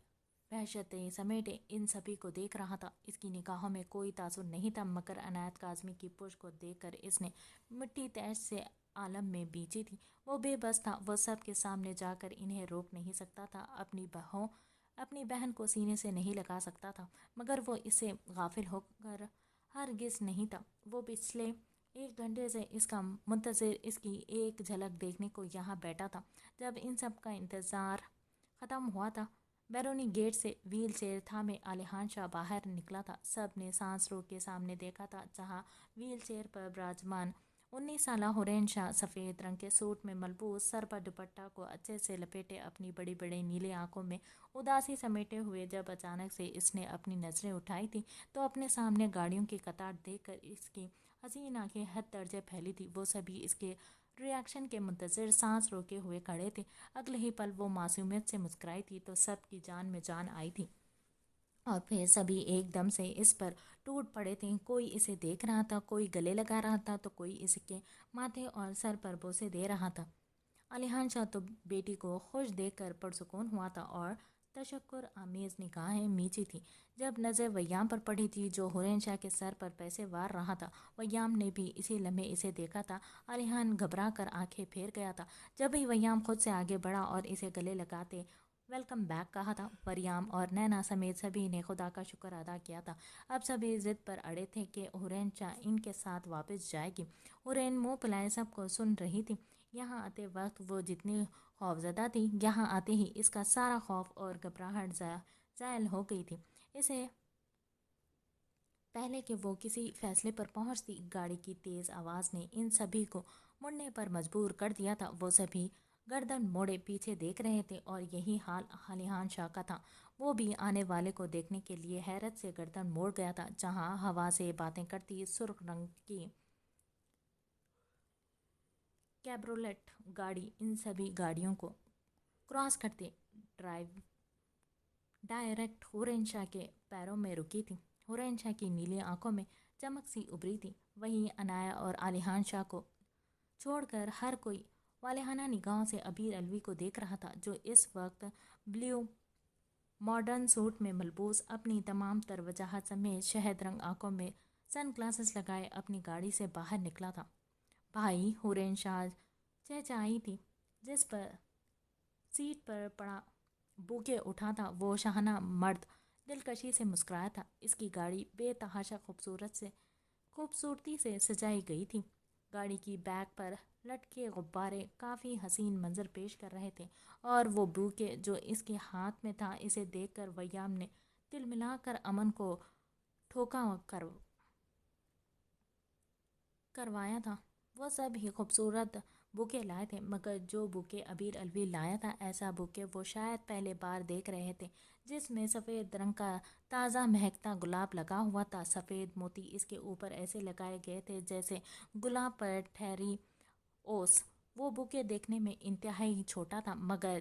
وحشتیں سمیٹے ان سبھی کو دیکھ رہا تھا۔ اس کی نگاہوں میں کوئی تاثر نہیں تھا، مگر عنایت کاظمی کی پشت کو دیکھ کر اس نے مٹی تیش سے عالم میں بیچی تھی۔ وہ بے بس تھا، وہ سب کے سامنے جا کر انہیں روک نہیں سکتا تھا، اپنی بہن کو سینے سے نہیں لگا سکتا تھا، مگر وہ اس سے غافل ہو کر ہرگز نہیں تھا۔ وہ پچھلے 1 گھنٹے سے اس کا منتظر، اس کی ایک جھلک دیکھنے کو یہاں بیٹھا تھا۔ جب ان سب کا انتظار ختم ہوا تھا، بیرونی گیٹ سے ویل چیئر تھامے علی خان شاہ باہر نکلا تھا۔ سب نے سانس روک کے سامنے دیکھا تھا جہاں ویل چیئر پر براجمان 19 سالہ حورین شاہ سفید رنگ کے سوٹ میں ملبوس، سر پر دوپٹہ کو اچھے سے لپیٹے، اپنی بڑی بڑی نیلی آنکھوں میں اداسی سمیٹے ہوئے۔ جب اچانک سے اس نے اپنی نظریں اٹھائی تھی تو اپنے سامنے گاڑیوں کی قطار دیکھ کر اس کی حسین آنکھیں حد درجے پھیلی تھی۔ وہ سبھی اس کے ریاکشن کے منتظر سانس روکے ہوئے کھڑے تھے۔ اگلے ہی پل وہ معصومیت سے مسکرائی تھی تو سب کی جان میں جان آئی تھی، اور پھر سبھی ایک دم سے اس پر ٹوٹ پڑے تھے۔ کوئی اسے دیکھ رہا تھا، کوئی گلے لگا رہا تھا تو کوئی اس کے ماتھے اور سر پر بوسے دے رہا تھا۔ علی خان شاہ تو بیٹی کو خوش دیکھ کر پرسکون ہوا تھا اور تشکر آمیز نگاہیں میچی تھی۔ جب نظر ویام پر پڑی تھی جو حورین شاہ کے سر پر پیسے وار رہا تھا، ویام نے بھی اسی لمحے اسے دیکھا تھا۔ علی خان گھبرا کر آنکھیں پھیر گیا تھا۔ جب ہی ویام خود سے آگے بڑھا اور اسے گلے لگاتے ویلکم بیک کہا تھا، وریام اور نینا سمیت سبھی نے خدا کا شکر ادا کیا تھا۔ اب سبھی ضد پر اڑے تھے کہ حورین شاہ ان کے ساتھ واپس جائے گی۔ حورین منہ پھلائے سب کو سن رہی تھی۔ یہاں آتے وقت وہ جتنی خوفزدہ تھی، یہاں آتے ہی اس کا سارا خوف اور گھبراہٹ زائل ہو گئی تھی۔ اسے پہلے کہ وہ کسی فیصلے پر پہنچتی، گاڑی کی تیز آواز نے ان سبھی کو مڑنے پر مجبور کر دیا تھا۔ وہ سبھی گردن موڑے پیچھے دیکھ رہے تھے اور یہی حال علی خان شاہ کا تھا۔ وہ بھی آنے والے کو دیکھنے کے لیے حیرت سے گردن موڑ گیا تھا۔ جہاں ہوا سے باتیں کرتی سرخ رنگ کی کیبرولیٹ گاڑی ان سبھی گاڑیوں کو کراس کرتے ڈائریکٹ حورین شاہ کے پیروں میں رکی تھی۔ حورین شاہ کی نیلی آنکھوں میں چمک سی ابھری تھی۔ وہیں عنایا اور علی خان شاہ کو چھوڑ کر ہر کوئی والہانہ نگاہوں سے عبیر الوی کو دیکھ رہا تھا جو اس وقت بلیو ماڈرن سوٹ میں ملبوس، اپنی تمام تر وجاہت سمیت شہد رنگ آنکھوں میں سن گلاسز لگائے اپنی گاڑی سے باہر نکلا تھا۔ بھائی، حورین شاہ چہچہائی تھی۔ جس پر سیٹ پر پڑا بوکے اٹھا تھا وہ شاہانہ مرد دلکشی سے مسکرایا تھا۔ اس کی گاڑی بے تحاشا خوبصورتی سے سجائی گئی تھی۔ گاڑی کی بیک پر لٹکے غبارے کافی حسین منظر پیش کر رہے تھے، اور وہ بوکے جو اس کے ہاتھ میں تھا، اسے دیکھ کر ویام نے تل ملا کر امن کو ٹھوکا کروایا تھا۔ وہ سب ہی خوبصورت بوکے لائے تھے، مگر جو بوکے عبیر الوی لایا تھا، ایسا بوکے وہ شاید پہلے بار دیکھ رہے تھے، جس میں سفید رنگ کا تازہ مہکتا گلاب لگا ہوا تھا۔ سفید موتی اس کے اوپر ایسے لگائے گئے تھے جیسے گلاب پر ٹھہری اوس۔ وہ بوکے دیکھنے میں انتہائی چھوٹا تھا، مگر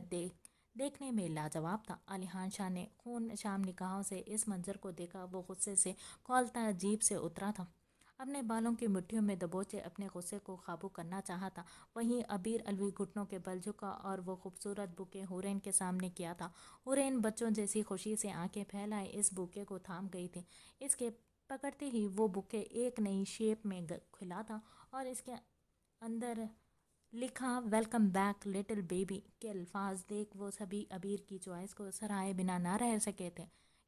دیکھنے میں لاجواب تھا۔ علی خان شاہ نے خون شام نگاہوں سے اس منظر کو دیکھا۔ وہ غصے سے کھولتا جیپ سے اترا تھا، اپنے بالوں کی مٹھیوں میں دبوچے اپنے غصے کو قابو کرنا چاہا تھا۔ وہیں عبیر الوی گھٹنوں کے بل جھکا اور وہ خوبصورت بوکے حورین کے سامنے کیا تھا۔ حورین بچوں جیسی خوشی سے آنکھیں پھیلائے اس بوکے کو تھام گئی تھی۔ اس کے پکڑتے ہی وہ بوکے ایک نئی شیپ میں کھلا تھا اور اس کے अंदर लिखा वेलकम बैक लिटिल बेबी के अल्फाज देख वो सभी अबीर की चॉइस को सराहे बिना ना रह सके थे।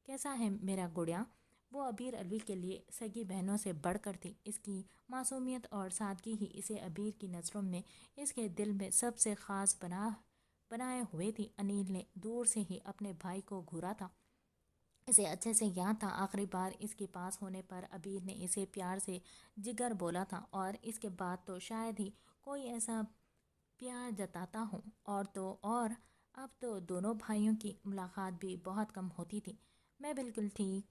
कैसा है मेरा गुड़िया? वो अबीर अलवी के लिए सगी बहनों से बढ़कर थी। इसकी मासूमियत और सादगी ही इसे अबीर की नज़रों में इसके दिल में सबसे ख़ास बनाए हुए थी। अनिल ने दूर से ही अपने भाई को घूरा था। इसे अच्छे से याद था आखिरी बार इसके पास होने पर अबीर ने इसे प्यार से जिगर बोला था, और इसके बाद तो शायद ही कोई ऐसा प्यार जताता हूँ। और तो और अब तो दोनों भाइयों की मुलाकात भी बहुत कम होती थी। मैं बिल्कुल ठीक,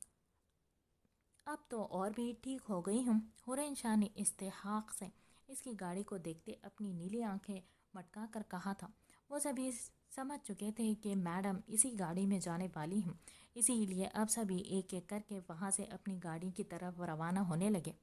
अब तो और भी ठीक हो गई हूँ। हुरैन शाह ने इस्तेहाक से इसकी गाड़ी को देखते अपनी नीली आंखें मटका कर कहा था। वो सभी समझ चुके थे कि मैडम इसी गाड़ी में जाने वाली हूँ, इसीलिए अब सभी एक एक करके वहाँ से अपनी गाड़ी की तरफ रवाना होने लगे,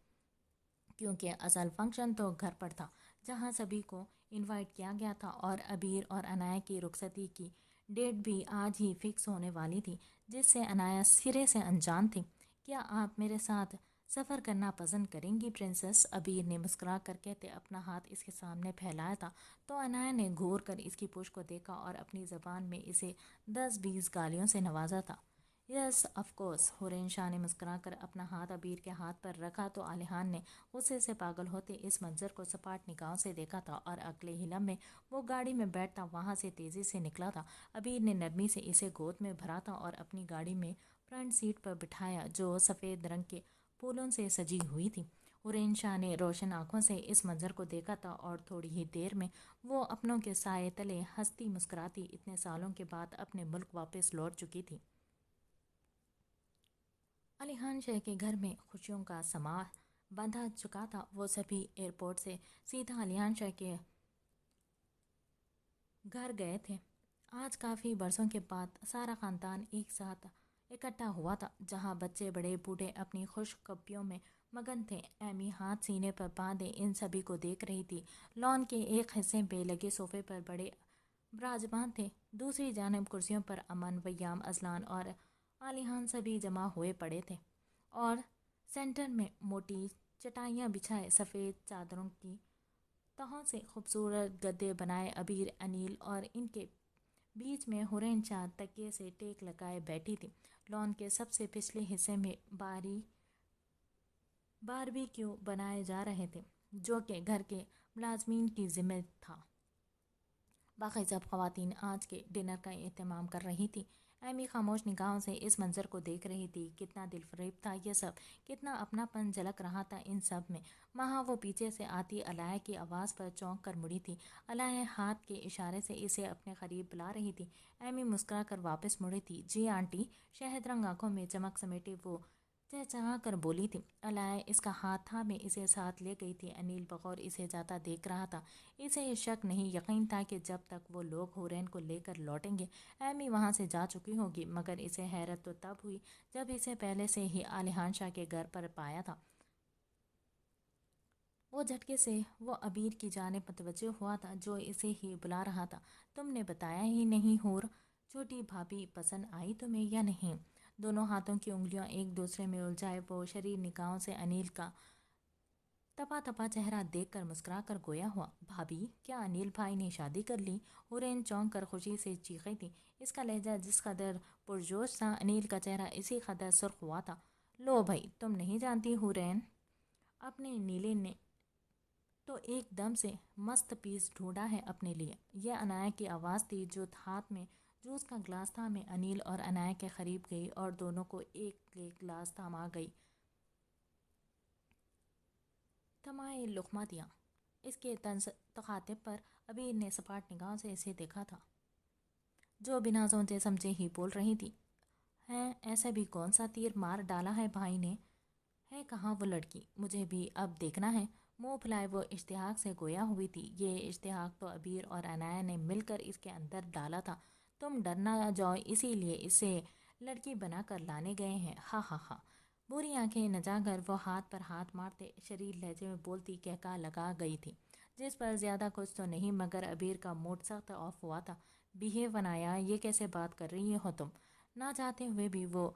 क्योंकि असल फंक्शन तो घर पर था जहाँ सभी को इनवाइट किया गया था, और अबीर और अनाया की रुखसती की डेट भी आज ही फिक्स होने वाली थी, जिससे अनाया सिरे से अनजान थी। क्या आप मेरे साथ सफ़र करना पसंद करेंगी प्रिंसेस? अबीर ने मुस्कुरा कर कहते अपना हाथ इसके सामने फैलाया था, तो अनाया ने घूर कर इसकी पुश को देखा और अपनी ज़बान में इसे 10-20 गालियों से नवाजा था। Yes of course. Hurain Shah ने मुस्कुराकर अपना हाथ अबीर के हाथ पर रखा, तो आलिहान ने गुस्से से पागल होते इस मंजर को सपाट निगाहों से देखा था, और अगले ही लम्हे वो गाड़ी में बैठता वहाँ से तेज़ी से निकला था। अबीर ने नरमी से इसे गोद में भरा था और अपनी गाड़ी में फ्रंट सीट पर बिठाया, जो सफ़ेद रंग के फूलों से सजी हुई थी। हुरैन शाह ने रोशन आंखों से इस मंजर को देखा था, और थोड़ी ही देर में वो अपनों के साए तले हंसती मुस्कुराती इतने सालों के बाद अपने मुल्क वापस लौट चुकी थी। अलीहान शाह के घर में खुशियों का समा बंधा चुका था। वो सभी एयरपोर्ट से सीधा अलीहान शाह के घर गए थे। आज काफ़ी बरसों के बाद सारा ख़ानदान एक साथ इकट्ठा हुआ था, जहाँ बच्चे बड़े बूढ़े अपनी खुशखबरियों में मगन थे। एमी हाथ सीने पर बांधे इन सभी को देख रही थी। लॉन के एक हिस्से पे लगे सोफे पर बड़े विराजमान थे, दूसरी जानब कुर्सियों पर अमन, वयाम, अजलान और आलिहान सभी जमा हुए पड़े थे, और सेंटर में मोटी चटाइयाँ बिछाए सफ़ेद चादरों की तहों से खूबसूरत गद्दे बनाए अबीर, अनिल और इनके बीच में हुरैन शाह तकिए से टेक लगाए बैठी थी। लॉन के सबसे पिछले हिस्से में बारबेक्यू बनाए जा रहे थे, जो कि घर के मुलाजमीन की जिम्मे था। बाकी सब ख़वातीन आज के डिनर का एहतमाम कर रही थी। एमी खामोश निगाहों से इस मंजर को देख रही थी। कितना दिलफरेब था ये सब, कितना अपनापन झलक रहा था इन सब में। वहाँ वो पीछे से आती अलाया की आवाज़ पर चौंक कर मुड़ी थी। अलाया हाथ के इशारे से इसे अपने करीब बुला रही थी। एमी मुस्कुरा कर वापस मुड़ी थी। जी आंटी, शहद रंग आंखों में चमक समेटे वो चहचहा कर बोली थी। अलाया इसका हाथ थामे इसे साथ ले गई थी। अनिल बगौर इसे जाता देख रहा था। इसे ये शक नहीं यकीन था कि जब तक वो लोग हुरैन को लेकर लौटेंगे एमी वहाँ से जा चुकी होगी, मगर इसे हैरत तो तब हुई जब इसे पहले से ही आलिहान शाह के घर पर पाया था। वो झटके से वो अबीर की जानिब मुतवज्जो हुआ था, जो इसे ही बुला रहा था। तुमने बताया ही नहीं हूर, छोटी भाभी पसंद आई तुम्हें या नहीं? दोनों हाथों की उंगलियां एक दूसरे में उलझाए वो शरीर निगाहों से अनिल का तपा तपा चेहरा देखकर मुस्कुरा कर गोया हुआ। भाभी, क्या अनिल भाई ने शादी कर ली? हुरैन चौंक कर खुशी से चीखी थी। इसका लहजा जिस कदर पुरजोश था, अनिल का चेहरा इसी कदर सुर्ख हुआ था। लो भाई, तुम नहीं जानती हुरैन, अपने नीले ने तो एकदम से मस्त पीस ढूंढा है अपने लिए। यह अनाया की आवाज़ थी, जो हाथ में जूस का गिलास था में अनिल और अनाया के करीब गई और दोनों को एक एक गिलास थमा गई, थमाए लुकमा दिया। इसके तखाते पर अबीर ने सपाट निगाह से इसे देखा था, जो बिना सोचे समझे ही बोल रही थी। हैं, ऐसा भी कौन सा तीर मार डाला है भाई ने? है कहाँ वो लड़की? मुझे भी अब देखना है। मुंह फुलाए वो इश्तिहाक से गोया हुई थी। ये इश्तिहाक तो अबीर और अनाया ने मिलकर इसके अंदर डाला था। तुम डर ना जाओ, इसीलिए इसे लड़की बना कर लाने गए हैं। हा हा हा। बुरी आंखें नचाकर वो हाथ पर हाथ मारते शरीर लहजे में बोलती कहका लगा गई थी, जिस पर ज़्यादा कुछ तो नहीं, मगर अबीर का मूड सख्त ऑफ हुआ था। बिहेव बनाया, ये कैसे बात कर रही हो तुम? ना चाहते हुए भी वो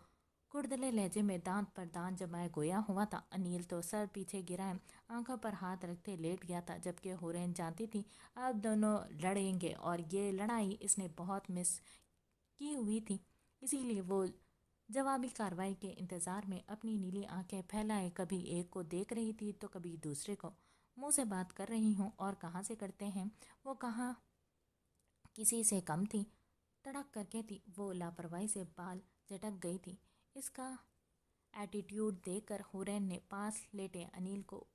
कुड़दले लहजे में दांत पर दांत जमाए गोया हुआ था। अनिल तो सर पीछे गिराए आंखों पर हाथ रखते लेट गया था, जबकि हुरैन जानती थी अब दोनों लड़ेंगे और ये लड़ाई इसने बहुत मिस की हुई थी। इसीलिए वो जवाबी कार्रवाई के इंतजार में अपनी नीली आंखें फैलाए कभी एक को देख रही थी तो कभी दूसरे को। मुंह से बात कर रही हूँ और कहाँ से करते हैं, वो कहाँ किसी से कम थी। तड़क कर कहती, वो लापरवाही से बाल झटक गई थी। इसका एटीट्यूड देखकर हुरैन ने पास लेटे अनिल को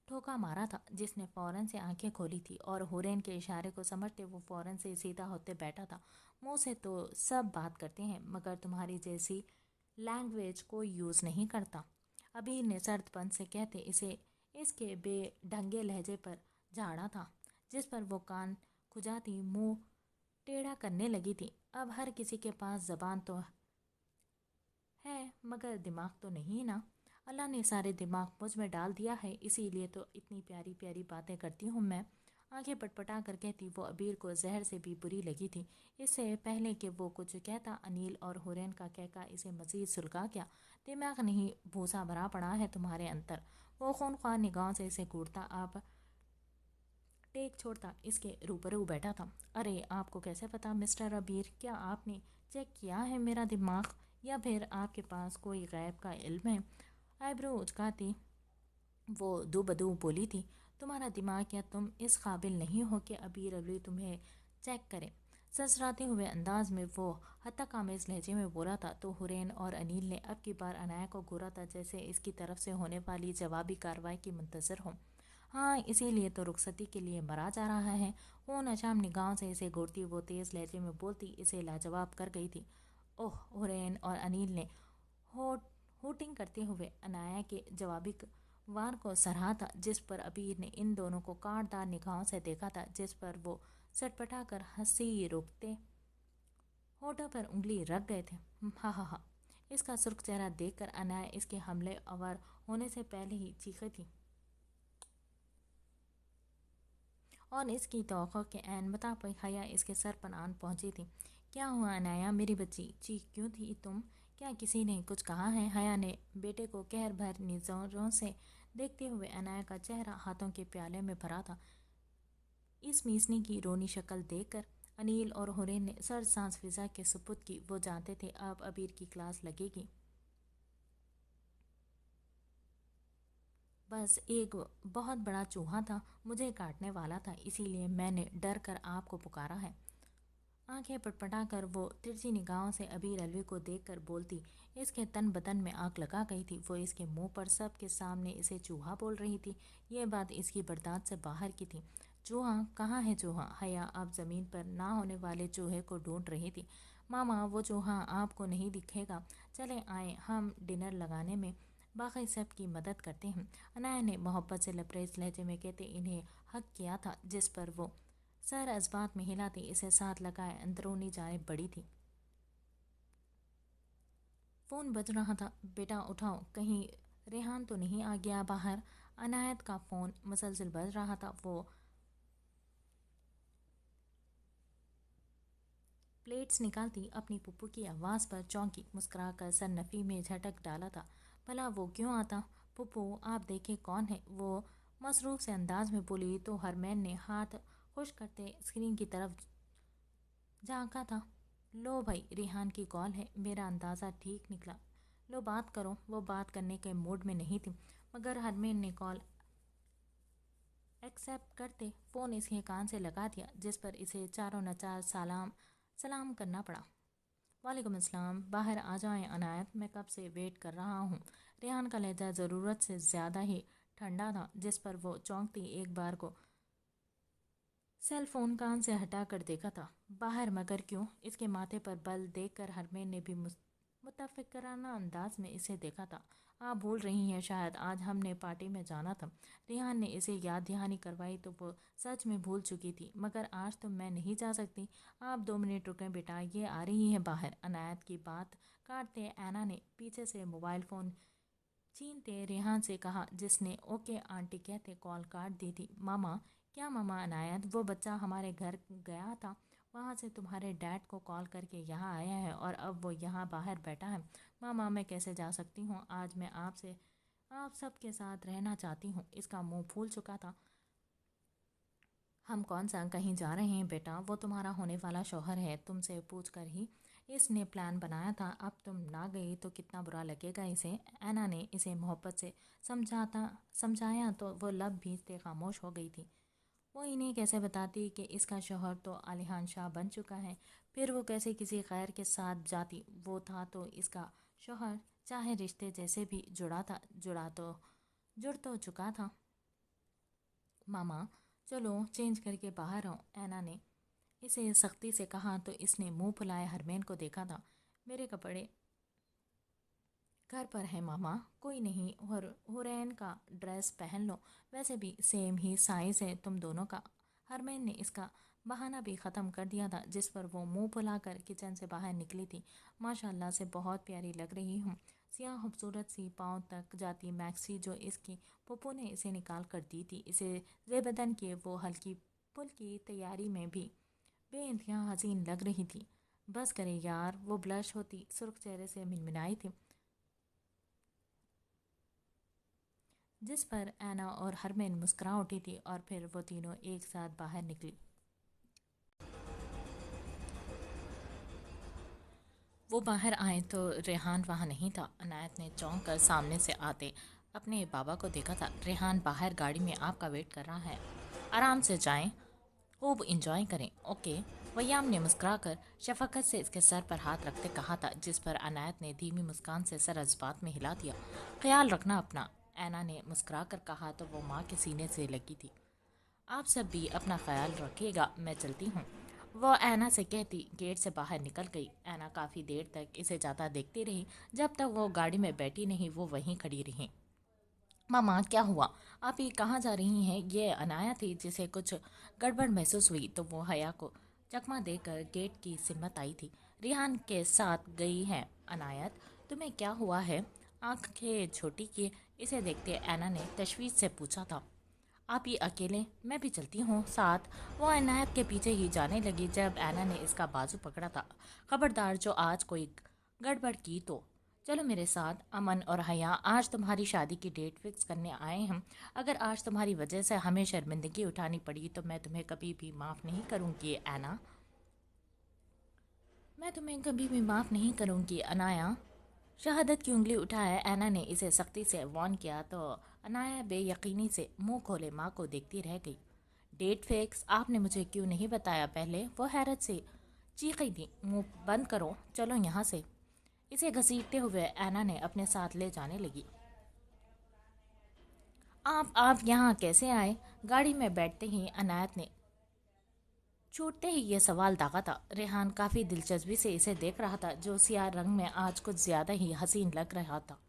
ठोका मारा था, जिसने फौरन से आंखें खोली थी और हुरैन के इशारे को समझते वो फौरन से सीधा होते बैठा था। मुंह से तो सब बात करते हैं मगर तुम्हारी जैसी लैंग्वेज कोई यूज़ नहीं करता, अबीर ने सर्दपन से कहते इसे इसके बेढंगे लहजे पर झाड़ा था, जिस पर वो कान खुजाती मुंह टेढ़ा करने लगी थी। अब हर किसी के पास जबान तो है मगर दिमाग तो नहीं ना। अल्लाह ने सारे दिमाग मुझ में डाल दिया है, इसीलिए तो इतनी प्यारी प्यारी बातें करती हूँ मैं। आंखें पटपटा कर कहती, वो अबीर को जहर से भी बुरी लगी थी। इससे पहले कि वो कुछ कहता, अनिल और हुरैन का कहका इसे मजीद सुलगा गया। दिमाग नहीं, भूसा भरा पड़ा है तुम्हारे अंदर। वो खूनख्वार निगाहों से इसे घूरता आप टेक छोड़ता इसके रूबरू बैठा था। अरे आपको कैसे पता मिस्टर अबीर, क्या आपने चेक किया है मेरा दिमाग, या फिर आपके पास कोई गैब का इल्म है? आईब्रो उचकाती वो दूबदू बोली थी, तुम्हारा दिमाग या तुम इस काबिल नहीं हो कि अबीर अली तुम्हें चेक करे। ससराते हुए अंदाज में वो हत्ताकामेज लहजे में बोला था तो हुरैन और अनिल ने अब की बार अनाया को घूरा था, जैसे इसकी तरफ से होने वाली जवाबी कार्रवाई की मुंतजर हो। हाँ, इसीलिए तो रुखसती के लिए मरा जा रहा है। वो नशाम निगाहों से इसे घूरती वो तेज लहजे में बोलती इसे लाजवाब कर गई थी। ओह, हुरैन और अनिल ने होट हूटिंग करते हुए अनाया के जवाबी वार को सराहा था, जिस पर अबीर ने इन दोनों को कांटदार निगाहों से देखा था, जिस पर वो सटपटा कर हंसी रोकते होठों पर उंगली रख गए थे। हा हा हा। इसका सुर्ख चेहरा देखकर अनाया इसके हमले आवर होने से पहले ही चीखी थी और इसकी तौक़्क़ो के ऐन मुताबिक हया इसके सर पर आन पहुंची थी। क्या हुआ अनाया मेरी बच्ची, चीख क्यों थी तुम? क्या किसी ने कुछ कहा है? हया ने बेटे को कहर भर नज़रों से देखते हुए अनाया का चेहरा हाथों के प्याले में भरा था। इस मीसनी की रोनी शक्ल देखकर अनिल और हुरैन ने सर सांस फिजा के सुपुर्द की। वो जानते थे अब अबीर की क्लास लगेगी। बस एक बहुत बड़ा चूहा था, मुझे काटने वाला था, इसीलिए मैंने डर कर आपको पुकारा है। आंखें पटपटा कर वो तिरछी निगाहों से अबीर अलवी को देखकर बोलती इसके तन बदन में आग लगा गई थी। वो इसके मुंह पर सबके सामने इसे चूहा बोल रही थी। ये बात इसकी बर्दाश्त से बाहर की थी। चूहा कहाँ है चूहा? हया अब जमीन पर ना होने वाले चूहे को ढूंढ रही थी। मामा, वो चूहा आपको नहीं दिखेगा, चले आए हम डिनर लगाने में बाकी सब की मदद करते हैं। अनाया ने मोहब्बत से लबरेज लहजे में कहते इन्हें हक किया था, जिस पर वो सर अजबात में हिलाती इसे साथ लगाए अंदरूनी जानिब बढ़ी थी। फ़ोन बज रहा था। बेटा उठाओ, कहीं रेहान तो नहीं आ गया बाहर? अनायत का फ़ोन मुसलसल बज रहा था। वो प्लेट्स निकालती अपनी पुप्पू की आवाज़ पर चौंकी, मुस्कुराकर सर नफ़ी में झटक डाला था। भला वो क्यों आता? पुप्पू आप देखें कौन है, वो मसरूफ़ से अंदाज में बोली तो हरमैन ने हाथ खुश करते स्क्रीन की तरफ झांका था। लो भाई, रेहान की कॉल है, मेरा अंदाज़ा ठीक निकला। लो बात करो। वो बात करने के मूड में नहीं थी, मगर हरमैन ने कॉल एक्सेप्ट करते फ़ोन इसके कान से लगा दिया, जिस पर इसे चारों नचार सलाम करना पड़ा। वालेकुम अस्सलाम, बाहर आ जाएं अनायत, मैं कब से वेट कर रहा हूँ। रेहान का लहजा ज़रूरत से ज़्यादा ही ठंडा था, जिस पर वो चौंकती एक बार को सेल फोन कान से हटा कर देखा था। बाहर मगर क्यों? इसके माथे पर बल देखकर हरमैन ने भी मुतफिकराना अंदाज में इसे देखा था। आप भूल रही हैं शायद, आज हमने पार्टी में जाना था। रेहान ने इसे याद दहानी करवाई तो वो सच में भूल चुकी थी। मगर आज तो मैं नहीं जा सकती। आप 2 मिनट रुकें बेटा, ये आ रही है बाहर। अनायत की बात काटते ऐना ने पीछे से मोबाइल फ़ोन छीनते रेहान से कहा, जिसने ओके आंटी कहते कॉल काट दी थी। मामा? क्या मामा? अनायत, वो बच्चा हमारे घर गया था, वहाँ से तुम्हारे डैड को कॉल करके यहाँ आया है और अब वो यहाँ बाहर बैठा है। मामा मैं कैसे जा सकती हूँ? आज मैं आपसे आप सबके साथ रहना चाहती हूँ। इसका मुंह फूल चुका था। हम कौन सा कहीं जा रहे हैं बेटा, वो तुम्हारा होने वाला शौहर है, तुमसे पूछ कर ही इसने प्लान बनाया था। अब तुम ना गई तो कितना बुरा लगेगा इसे। ऐना ने इसे मोहब्बत से समझाया तो वो लब भींचते खामोश हो गई थी। वो इन्हें कैसे बताती कि इसका शौहर तो आलिशान शाह बन चुका है, फिर वो कैसे किसी गैर के साथ जाती। वो था तो इसका शौहर, चाहे रिश्ते जैसे भी जुड़ तो चुका था। मामा चलो चेंज करके बाहर आओ, ऐना ने इसे सख्ती से कहा तो इसने मुंह फुलाए हरमैन को देखा था। मेरे कपड़े घर पर है मामा, कोई नहीं, और हुरैन का ड्रेस पहन लो, वैसे भी सेम ही साइज है तुम दोनों का। हरमैन ने इसका बहाना भी ख़त्म कर दिया था, जिस पर वो मुंह फुलाकर किचन से बाहर निकली थी। माशाल्लाह से बहुत प्यारी लग रही हूँ। सियाह खूबसूरत सी पाँव तक जाती मैक्सी जो इसकी पप्पू ने इसे निकाल कर दी थी, इसे जेबदन के वो हल्की पुल की तैयारी में भी बेइंतहा हसीन लग रही थी। बस करे यार, वो ब्लश होती सुर्ख चेहरे से मिनमिनाई थी, जिस पर ऐना और हरमैन मुस्कुरा उठी थी और फिर वो तीनों एक साथ बाहर निकली। वो बाहर आए तो रेहान वहाँ नहीं था। अनायत ने चौंक कर सामने से आते अपने बाबा को देखा था। रेहान बाहर गाड़ी में आपका वेट कर रहा है, आराम से जाएं, खूब इंजॉय करें, ओके। वयाम ने मुस्कुराकर शफकत से इसके सर पर हाथ रखते कहा था, जिस पर अनायत ने धीमी मुस्कान से सर जज्बात में हिला दिया। ख्याल रखना अपना, ऐना ने मुस्कुराकर कहा तो वो माँ के सीने से लगी थी। आप सब भी अपना ख्याल रखिएगा, मैं चलती हूँ, वो ऐना से कहती गेट से बाहर निकल गई। ऐना काफ़ी देर तक इसे जाता देखती रही। जब तक वो गाड़ी में बैठी नहीं वो वहीं खड़ी रही। मामा क्या हुआ, आप ये कहाँ जा रही हैं? ये अनाया थी जिसे कुछ गड़बड़ महसूस हुई तो वो हया को चकमा देकर गेट की सिमत आई थी। रिहान के साथ गई है अनायत, तुम्हें क्या हुआ है? आंखें छोटी की इसे देखते ऐना ने तशवीश से पूछा था। आप ये अकेले, मैं भी चलती हूँ साथ। वो अनायत के पीछे ही जाने लगी जब ऐना ने इसका बाजू पकड़ा था। खबरदार जो आज कोई गड़बड़ की तो। चलो मेरे साथ। अमन और हया आज तुम्हारी शादी की डेट फिक्स करने आए हैं। अगर आज तुम्हारी वजह से हमें शर्मिंदगी उठानी पड़ी तो मैं तुम्हें कभी भी माफ़ नहीं करूँगी ऐना। मैं तुम्हें कभी भी माफ़ नहीं करूँगी अनाया। शहादत की उंगली उठाए ऐना ने इसे सख्ती से वार्न किया तो अनाया बेयकीनी से मुंह खोले माँ को देखती रह गई। Date fix? आपने मुझे क्यों नहीं बताया पहले? वो हैरत से चीखी थी। मुंह बंद करो, चलो यहाँ से। इसे घसीटते हुए ऐना ने अपने साथ ले जाने लगी। आप यहाँ कैसे आए? गाड़ी में बैठते ही अनायत ने छूटते ही ये सवाल दागा था। रेहान काफ़ी दिलचस्पी से इसे देख रहा था, जो सियाह रंग में आज कुछ ज़्यादा ही हसीन लग रहा था।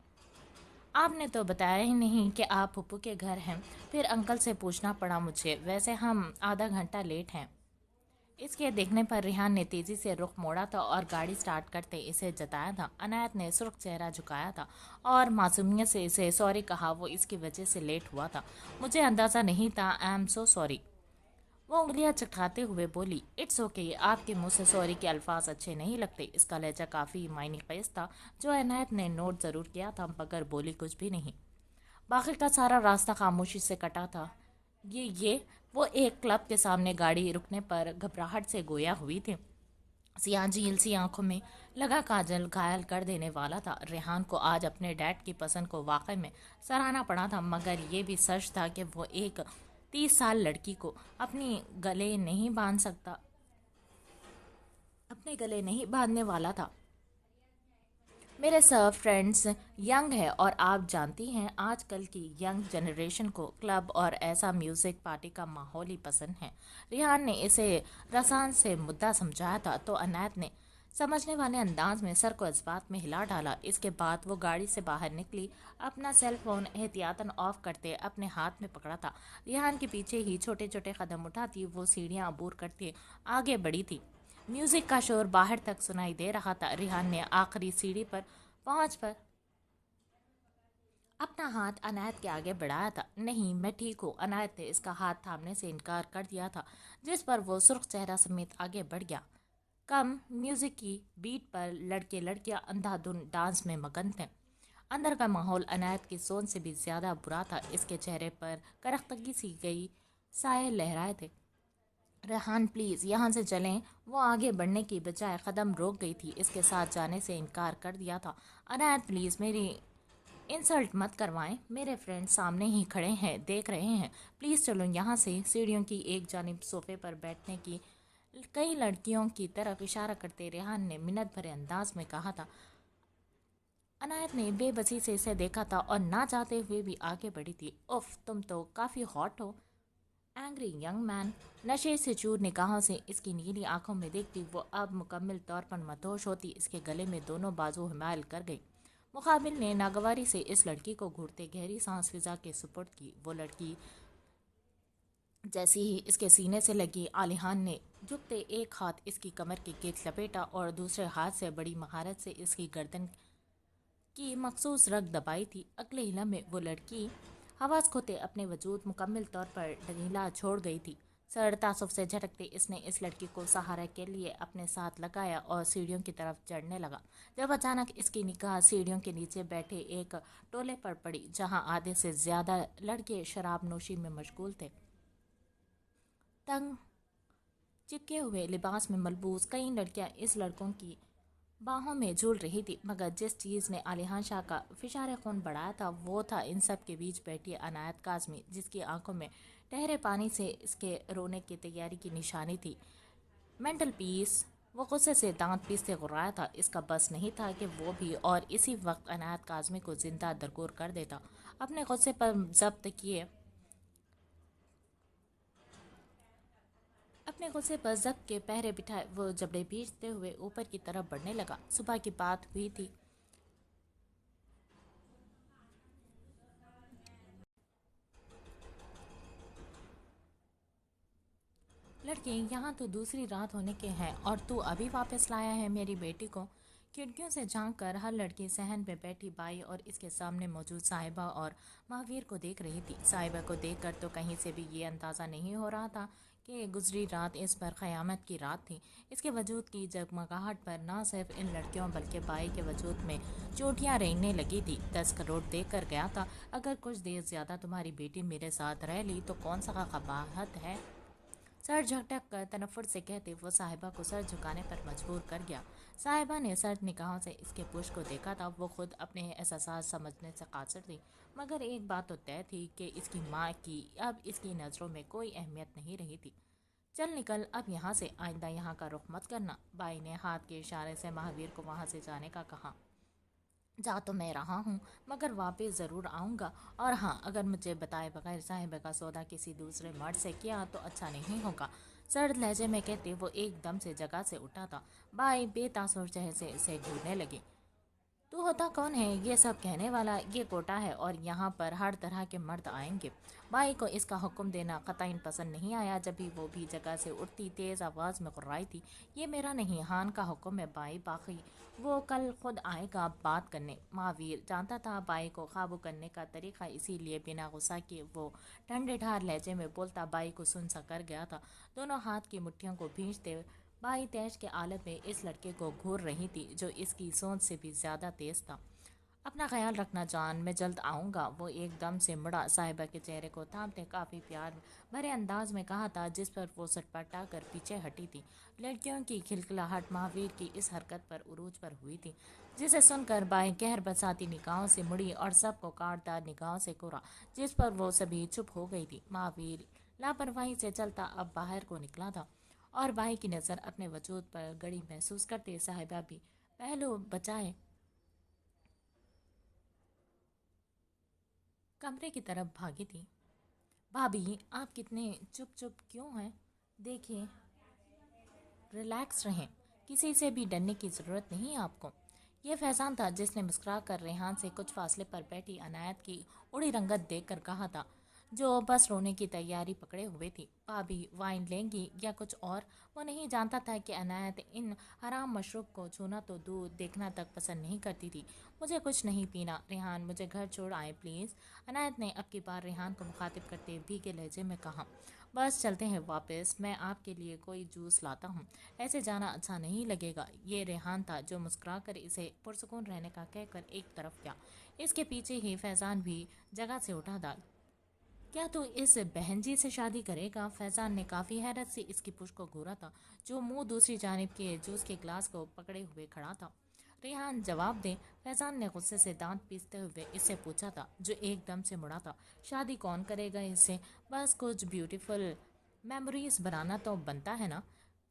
आपने तो बताया ही नहीं कि आप पप्पू के घर हैं। फिर अंकल से पूछना पड़ा मुझे, वैसे हम आधा घंटा लेट हैं। इसके देखने पर रिहान ने तेजी से रुख मोड़ा था और गाड़ी स्टार्ट करते इसे जताया था। अनायत ने सुर्ख चेहरा झुकाया था और मासूमियत से इसे सॉरी कहा। वो इसकी वजह से लेट हुआ था, मुझे अंदाज़ा नहीं था, आई एम सो सॉरी। वो उंगलियां चटकाते हुए बोली, इट्स ओके, आपके मुंह से सॉरी के अल्फाज अच्छे नहीं लगते। इसका लहजा काफ़ी मायने खेज था, जो अनायत ने नोट ज़रूर किया था, मगर बोली कुछ भी नहीं। बाकी का सारा रास्ता खामोशी से कटा था। ये वो एक क्लब के सामने गाड़ी रुकने पर घबराहट से गोया हुई थी। सियाह झील सी आंखों में लगा काजल घायल कर देने वाला था। रेहान को आज अपने डैड की पसंद को वाकई में सराहना पड़ा था, मगर ये भी सच था कि वो एक 30 साल लड़की को अपने गले नहीं बांधने वाला था। मेरे सब फ्रेंड्स यंग है और आप जानती हैं आजकल की यंग जनरेशन को क्लब और ऐसा म्यूजिक पार्टी का माहौल ही पसंद है। रिहान ने इसे रसान से मुद्दा समझाया था तो अनायत ने समझने वाले अंदाज में सर को इस बात में हिला डाला। इसके बाद वो गाड़ी से बाहर निकली, अपना सेल फोन एहतियातन ऑफ करते अपने हाथ में पकड़ा था। रिहान के पीछे ही छोटे छोटे कदम उठाती वो सीढ़ियां अबूर करती आगे बढ़ी थी। म्यूजिक का शोर बाहर तक सुनाई दे रहा था। रिहान ने आखिरी सीढ़ी पर पहुंच पर अपना हाथ अनायत के आगे बढ़ाया था। नहीं, मैं ठीक हूँ। अनायत ने इसका हाथ थामने से इनकार कर दिया था, जिस पर वो सुर्ख चेहरा समेत आगे बढ़ गया। कम म्यूजिक की बीट पर लड़के लड़कियां अंधाधुन डांस में मगन थे। अंदर का माहौल अनायत की सोच से भी ज्यादा बुरा था। इसके चेहरे पर करख्तगी सी गई साए लहराए थे। रेहान प्लीज यहाँ से चलें। वो आगे बढ़ने की बजाय कदम रोक गई थी। इसके साथ जाने से इनकार कर दिया था। अनायत प्लीज मेरी इंसल्ट मत करवाएं। मेरे फ्रेंड सामने ही खड़े हैं, देख रहे हैं। प्लीज चलो यहाँ से। सीढ़ियों की एक जानिब सोफे पर बैठने की कई लड़कियों की तरफ इशारा करते रेहान ने मिन्नत भरे अंदाज में कहा था। अनायत ने बेबसी से इसे देखा था और ना चाहते हुए भी आगे बढ़ी थी। उफ, तुम तो काफी हॉट हो। Angry young man. नशे से चूर निगाहों से इसकी नीली आंखों में देखती वो अब मुकम्मल तौर पर मदहोश होती इसके गले में दोनों बाजू हिमायल कर गई। मुकाबिल ने नागवारी से इस लड़की को घूरते गहरी सांस फिजा के सुपुर्द की। वो लड़की जैसे ही इसके सीने से लगी, आलिहान ने झुकते एक हाथ इसकी कमर के गिर्द लपेटा और दूसरे हाथ से बड़ी महारत से इसकी गर्दन की मखसूस रग दबाई थी। अगले ही लम्हे वो लड़की हवास खोते अपने वजूद मुकम्मल तौर पर ढीला छोड़ गई थी। सर तासुफ से झटकते इसने इस लड़की को सहारा के लिए अपने साथ लगाया और सीढ़ियों की तरफ चढ़ने लगा, जब अचानक इसकी निगाह सीढ़ियों के नीचे बैठे एक टोले पर पड़ी, जहां आधे से ज्यादा लड़के शराब नोशी में मशगूल थे। तंग चिपके हुए लिबास में मलबूस कई लड़कियां इस लड़कों की बाहों में झूल रही थी, मगर जिस चीज़ ने आलिहान शाह का फिशारे खून बढ़ाया था वो था इन सब के बीच बैठी अनायत काज़मी, जिसकी आंखों में ठहरे पानी से इसके रोने की तैयारी की निशानी थी। Mental peace. वो गुस्से से दांत पीसते गुर्राया था। इसका बस नहीं था कि वो भी और इसी वक्त अनायत काज़मी को जिंदा दरगोर कर देता। अपने गुस्से पर जब्त किए अपने गुस्से पर जब्त के पहरे बिठाए वो जबड़े भींचते हुए ऊपर की तरफ बढ़ने लगा। सुबह की बात हुई थी। लड़के, यहाँ तो दूसरी रात होने के हैं और तू अभी वापस लाया है मेरी बेटी को। खिड़कियों से झांक कर हर लड़की सहन पे बैठी बाई और इसके सामने मौजूद साहिबा और महावीर को देख रही थी। साहिबा को देखकर तो कहीं से भी ये अंदाज़ा नहीं हो रहा था कि गुजरी रात इस पर क़यामत की रात थी। इसके वजूद की जगमगाहट पर ना सिर्फ इन लड़कियों बल्कि बाई के वजूद में चोटियाँ रेंगने लगी थी। 10 करोड़ देख कर गया था, अगर कुछ देर ज़्यादा तुम्हारी बेटी मेरे साथ रह ली तो कौन सा कबाहत है। सर झटक कर तनफुर से कहते वो साहिबा को सर झुकाने पर मजबूर कर गया। साहिबा ने सर निगाहों से इसके पुश को देखा था। वो खुद अपने एहसास समझने से कासिर थी, मगर एक बात तो तय थी कि इसकी माँ की अब इसकी नज़रों में कोई अहमियत नहीं रही थी। चल निकल अब यहाँ से, आइंदा यहाँ का रुख मत करना। बाई ने हाथ के इशारे से महावीर को वहाँ से जाने का कहा। जा तो मैं रहा हूँ, मगर वापस ज़रूर आऊँगा। और हाँ, अगर मुझे बताए बगैर साहिबा का सौदा किसी दूसरे मर्द से किया तो अच्छा नहीं होगा। सर्द लहजे में कहते वो एकदम से जगह से उठा था। बाई बेतासुर चेहरे से इसे घूरने लगी। तू होता कौन है ये सब कहने वाला? ये कोटा है और यहाँ पर हर तरह के मर्द आएंगे। बाई को इसका हुक्म देना कतईन पसंद नहीं आया। जब भी वो भी जगह से उठती तेज़ आवाज़ में गुर्राई थी, ये मेरा नहीं, हान का हुक्म है बाई। बाकी वो कल खुद आएगा बात करने। महावीर जानता था बाई को काबू करने का तरीका, इसीलिए बिना गुस्सा किए वो ठंडे ठार लहजे में बोलता बाई को सुन सा कर गया था। दोनों हाथ की मुट्ठियों को भींचते बाई तैश के आलत में इस लड़के को घूर रही थी, जो इसकी सोच से भी ज्यादा तेज था। अपना ख्याल रखना जान, मैं जल्द आऊँगा। वो एकदम से मुड़ा, साहिबा के चेहरे को थामते काफ़ी प्यार भरे अंदाज में कहा था, जिस पर वो सटपटा कर पीछे हटी थी। लड़कियों की खिलखिलाहट महावीर की इस हरकत पर उरूज पर हुई थी, जिसे सुनकर बाई कहर बसाती निगाहों से मुड़ी और सबको काटदार निगाहों से घूरा, जिस पर वो सभी चुप हो गई थी। महावीर लापरवाही से चलता अब बाहर को निकला था और बाई की नज़र अपने वजूद पर गड़ी महसूस करते साहिबा भी पहलू बचाए कमरे की तरफ भागी थी। भाभी, आप कितने चुप चुप क्यों हैं? देखिए, रिलैक्स रहें, किसी से भी डरने की ज़रूरत नहीं आपको। ये फैजान था जिसने मुस्कुरा कर रेहान से कुछ फासले पर बैठी अनायत की उड़ी रंगत देख कर कहा था, जो बस रोने की तैयारी पकड़े हुए थी। भाभी वाइन लेंगी या कुछ और? वो नहीं जानता था कि अनायत इन हराम मशरूब को छूना तो दूर देखना तक पसंद नहीं करती थी। मुझे कुछ नहीं पीना रेहान, मुझे घर छोड़ आए प्लीज़। अनायत ने अब की बार रेहान को मुखातिब करते भीगे लहजे में कहा। बस चलते हैं वापस, मैं आपके लिए कोई जूस लाता हूँ। ऐसे जाना अच्छा नहीं लगेगा। ये रेहान था जो मुस्कुराकर इसे पुरसुकून रहने का कहकर एक तरफ गया। इसके पीछे ही फैजान भी जगह से उठा था। क्या तू इस बहन जी से शादी करेगा? फैजान ने काफी हैरत से इसकी पुष्ट को घूरा था, जो मुंह दूसरी जानिब के जूस के ग्लास को पकड़े हुए खड़ा था। रेहान जवाब दे, फैजान ने गुस्से से दांत पीसते हुए इससे पूछा था, जो एकदम से मुड़ा था। शादी कौन करेगा इससे? बस कुछ ब्यूटीफुल मेमोरीज बनाना तो बनता है ना।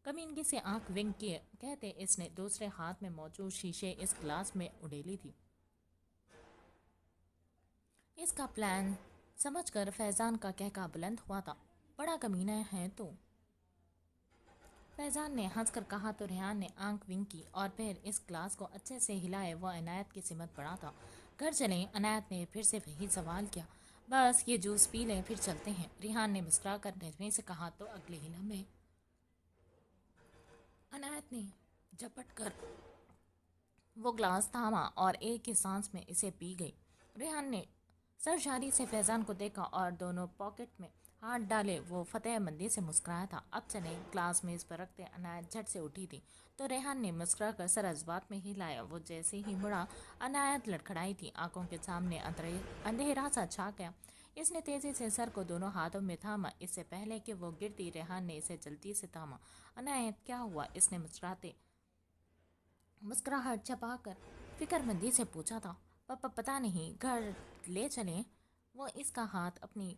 कमीनगी से आंख विंग किए कहते इसने दूसरे हाथ में मौजूद शीशे इस ग्लास में उड़ेली थी। इसका प्लान समझकर फैजान का कहका बुलंद हुआ था। बड़ा कमीना है तो। फैजान ने हंसकर कहा तो रेहान ने आंख विंक की और फिर इस ग्लास को अच्छे से हिलाए। वो अनायत की सिमत पड़ा था। घर चलें? अनायत ने फिर से वही सवाल किया। बस ये जूस पी लें फिर चलते हैं, रेहान ने मुस्कुरा कर नरमी से कहा तो अगले ही लम्हे अनायत ने झपट कर वो ग्लास थामा और एक ही सांस में इसे पी गई। रेहान ने सरशारी से फैजान को देखा और दोनों पॉकेट में हाथ डाले वो फतेह मंदी से मुस्कुराया था। अब चले? ग्लास मेज पर रखते अनायत झट से उठी थी तो रेहान ने मुस्कुरा कर सर जज्बात में हिलाया। वो जैसे ही मुड़ा अनायत लड़खड़ाई थी। आंखों के सामने अंधेरा सा छा गया। इसने तेजी से सर को दोनों हाथों में थामा। इससे पहले कि वो गिरती रेहान ने इसे जल्दी से थामा। अनायत क्या हुआ? इसने मुस्कुराहट छपाकर फिक्रमंदी से पूछा था। पापा पता नहीं, घर ले चलें? वो इसका हाथ अपनी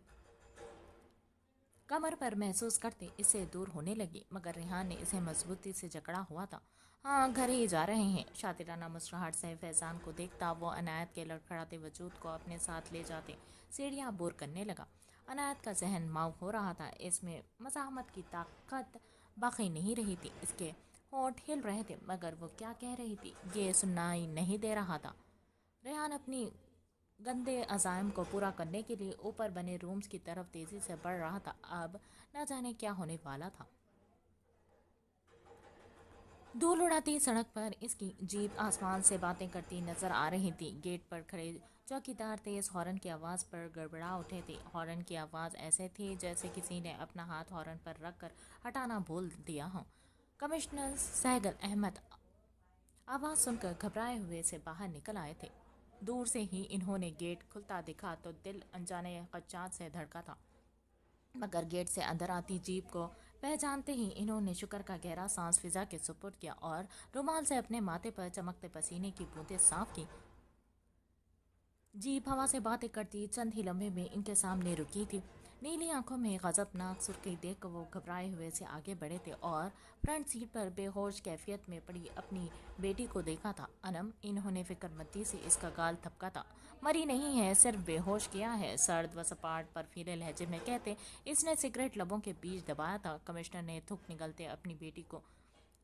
कमर पर महसूस करते इससे दूर होने लगी, मगर रेहान ने इसे मजबूती से जकड़ा हुआ था। हाँ, घर ही जा रहे हैं। शातिराना मुस्कुराहट से फैजान को देखता वो अनायत के लड़खड़ाते वजूद को अपने साथ ले जाते सीढ़ियाँ बोर करने लगा। अनायत का जहन माऊं हो रहा था। इसमें मज़ाहमत की ताकत बाकी नहीं रही थी। इसके होंठ हिल रहे थे, मगर वो क्या कह रही थी ये सुनाई नहीं दे रहा था। रेहान अपनी गंदे अज़ाइम को पूरा करने के लिए ऊपर बने रूम्स की तरफ तेजी से बढ़ रहा था। अब न जाने क्या होने वाला था। धूल उड़ाती सड़क पर इसकी जीप आसमान से बातें करती नजर आ रही थी। गेट पर खड़े चौकीदार तेज हॉर्न की आवाज़ पर गड़बड़ा उठे थे। हॉर्न की आवाज़ ऐसे थी जैसे किसी ने अपना हाथ हॉर्न पर रखकर हटाना भूल दिया हो। कमिश्नर सहगल अहमद आवाज़ सुनकर घबराए हुए से बाहर निकल आए थे। दूर से ही इन्होंने गेट खुलता दिखा तो दिल अनजाने कच्चात से धड़का था, मगर गेट से अंदर आती जीप को पहचानते ही इन्होंने शुक्र का गहरा सांस फिजा के सुपुर्द किया और रुमाल से अपने माथे पर चमकते पसीने की बूंदें साफ की। जीप हवा से बातें करती चंद ही लम्हे में इनके सामने रुकी थी। नीली आंखों में गजबनाक सुर्खी देख वो घबराए हुए से आगे बढ़े थे और फ्रंट सीट पर बेहोश कैफियत में पड़ी अपनी बेटी को देखा था। अनम, इन्होंने फिक्रमंदी से इसका गाल थपका था। मरी नहीं है, सिर्फ बेहोश किया है, सर्द व सपाट बर्फीले लहजे में कहते इसने सिगरेट लबों के बीच दबाया था। कमिश्नर ने थूक निगलते अपनी बेटी को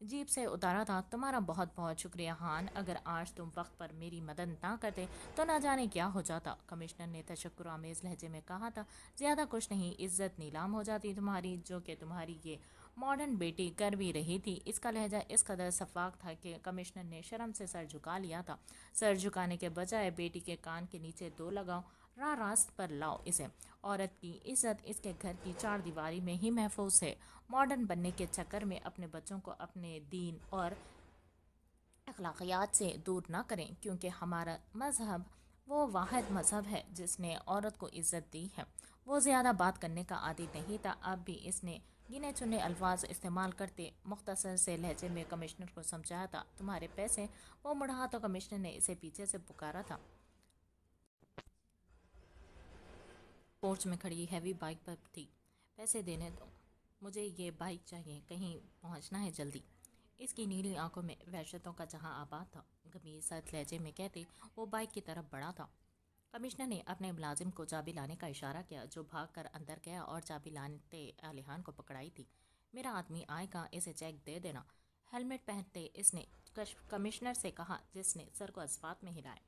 जीप से उतारा था। तुम्हारा बहुत बहुत शुक्रिया हान, अगर आज तुम वक्त पर मेरी मदद ना करते तो ना जाने क्या हो जाता। कमिश्नर ने तशक्कुर आमेज लहजे में कहा था। ज्यादा कुछ नहीं, इज्जत नीलाम हो जाती तुम्हारी, जो कि तुम्हारी ये मॉडर्न बेटी कर भी रही थी। इसका लहजा इस कदर सफाक था कि कमिश्नर ने शर्म से सर झुका लिया था। सर झुकाने के बजाय बेटी के कान के नीचे दो लगाओ, रास्त पर लाओ इसे। औरत की इज्जत इसके घर की चार दीवारी में ही महफूज है। मॉडर्न बनने के चक्कर में अपने बच्चों को अपने दीन और अखलाकियात से दूर ना करें, क्योंकि हमारा मजहब वो वाहिद मजहब है जिसने औरत को इज्जत दी है। वो ज़्यादा बात करने का आदी नहीं था। अब भी इसने गिने चुने अल्फाज इस्तेमाल करते मुख्तसर से लहजे में कमिश्नर को समझाया था। तुम्हारे पैसे? वो मुड़ा तो कमिश्नर ने इसे पीछे से पुकारा था। पोर्च में खड़ी हैवी बाइक पर थी। पैसे देने दो, मुझे ये बाइक चाहिए, कहीं पहुंचना है जल्दी। इसकी नीली आंखों में वहशतों का जहां आबाद था। गंभीर सख्त लहजे में कहते वो बाइक की तरफ बढ़ा था। कमिश्नर ने अपने मुलाजिम को चाबी लाने का इशारा किया, जो भाग कर अंदर गया और चाबी लाते अलीहान को पकड़ाई थी। मेरा आदमी आएगा, इसे चेक दे देना। हेलमेट पहनते इसने कमिश्नर से कहा, जिसने सर को अस्पात में हिलाया।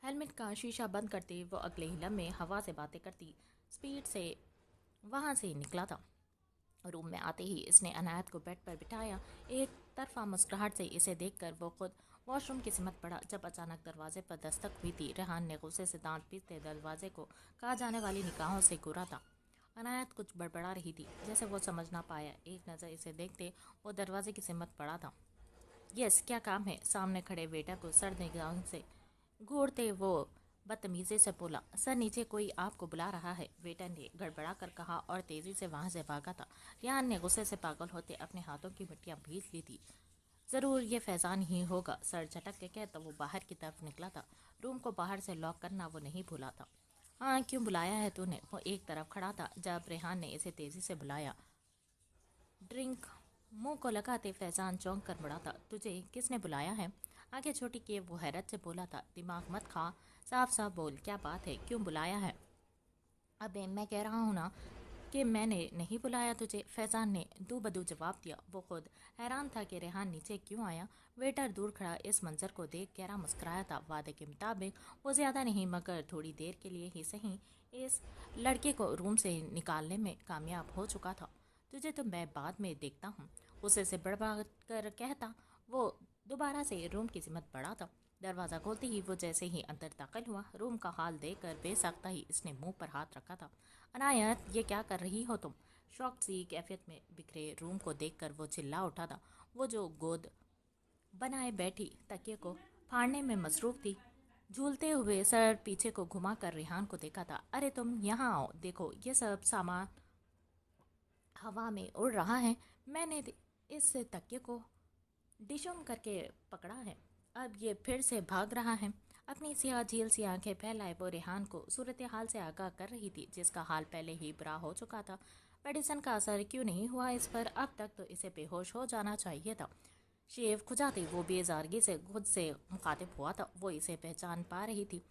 हेलमेट का शीशा बंद करते वो अगले ही लम्हे हवा से बातें करती स्पीड से वहाँ से निकला था। रूम में आते ही इसने अनायत को बेड पर बिठाया। एक तरफा मुस्कुराहट से इसे देखकर वो खुद वॉशरूम की सिमत पड़ा जब अचानक दरवाजे पर दस्तक हुई थी। रेहान ने गुस्से से दांत पीसते दरवाजे को कहा जाने वाली निगाहों से घूरा था। अनायत कुछ बड़बड़ा रही थी जैसे वो समझ ना पाया। एक नज़र इसे देखते वो दरवाजे की सिमत पड़ा था। यस, क्या काम है? सामने खड़े वेटर को सर्द निगाहों से घूरते वो बदतमीजी से बोला। सर, नीचे कोई आपको बुला रहा है, वेटर ने गड़बड़ा कर कहा और तेजी से वहां से भागा था। रियान ने गुस्से से पागल होते अपने हाथों की मिट्टियां भींच ली थी। जरूर ये फैजान ही होगा, सर झटक के कहता वो बाहर की तरफ निकला था। रूम को बाहर से लॉक करना वो नहीं भूला था। हाँ, क्यों बुलाया है तूने? वो एक तरफ खड़ा था जब रेहान ने इसे तेजी से बुलाया। ड्रिंक मुंह को लगाते फैजान चौंक कर मुड़ा था। तुझे किसने बुलाया है? आंखें छोटी किए वो हैरत से बोला था। दिमाग मत खा, साफ साफ बोल, क्या बात है, क्यों बुलाया है? अबे मैं कह रहा हूँ ना कि मैंने नहीं बुलाया तुझे, फैजान ने दो बदू जवाब दिया। वो खुद हैरान था कि रेहान नीचे क्यों आया। वेटर दूर खड़ा इस मंजर को देख गहरा मुस्कुराया था। वादे के मुताबिक वो ज्यादा नहीं मगर थोड़ी देर के लिए ही सही इस लड़के को रूम से निकालने में कामयाब हो चुका था। तुझे तो मैं बाद में देखता हूँ, उसे से बड़बड़ा कर कहता वो दोबारा से रूम की जिम्मत बढ़ा था। दरवाज़ा खोलते ही वो जैसे ही अंदर दाखिल हुआ, रूम का हाल देखकर बेसाख्ता ही इसने मुंह पर हाथ रखा था। अनायत, ये क्या कर रही हो तुम? शौक सी कैफियत में बिखरे रूम को देखकर वो चिल्ला उठा था। वो जो गोद बनाए बैठी तकिए को फाड़ने में मसरूफ थी। झूलते हुए सर पीछे को घुमा कर रेहान को देखा था। अरे तुम यहाँ आओ, देखो ये सब सामान हवा में उड़ रहा है। मैंने इस तकिए को डिशुम करके पकड़ा है, अब ये फिर से भाग रहा है। अपनी सियाह झील सी आंखें फैलाए वो रेहान को सूरत हाल से आगाह कर रही थी जिसका हाल पहले ही बुरा हो चुका था। मेडिसिन का असर क्यों नहीं हुआ इस पर? अब तक तो इसे बेहोश हो जाना चाहिए था। शेव खुजाते वो बेजारगी से खुद से मुखातिब हुआ था। वो इसे पहचान पा रही थी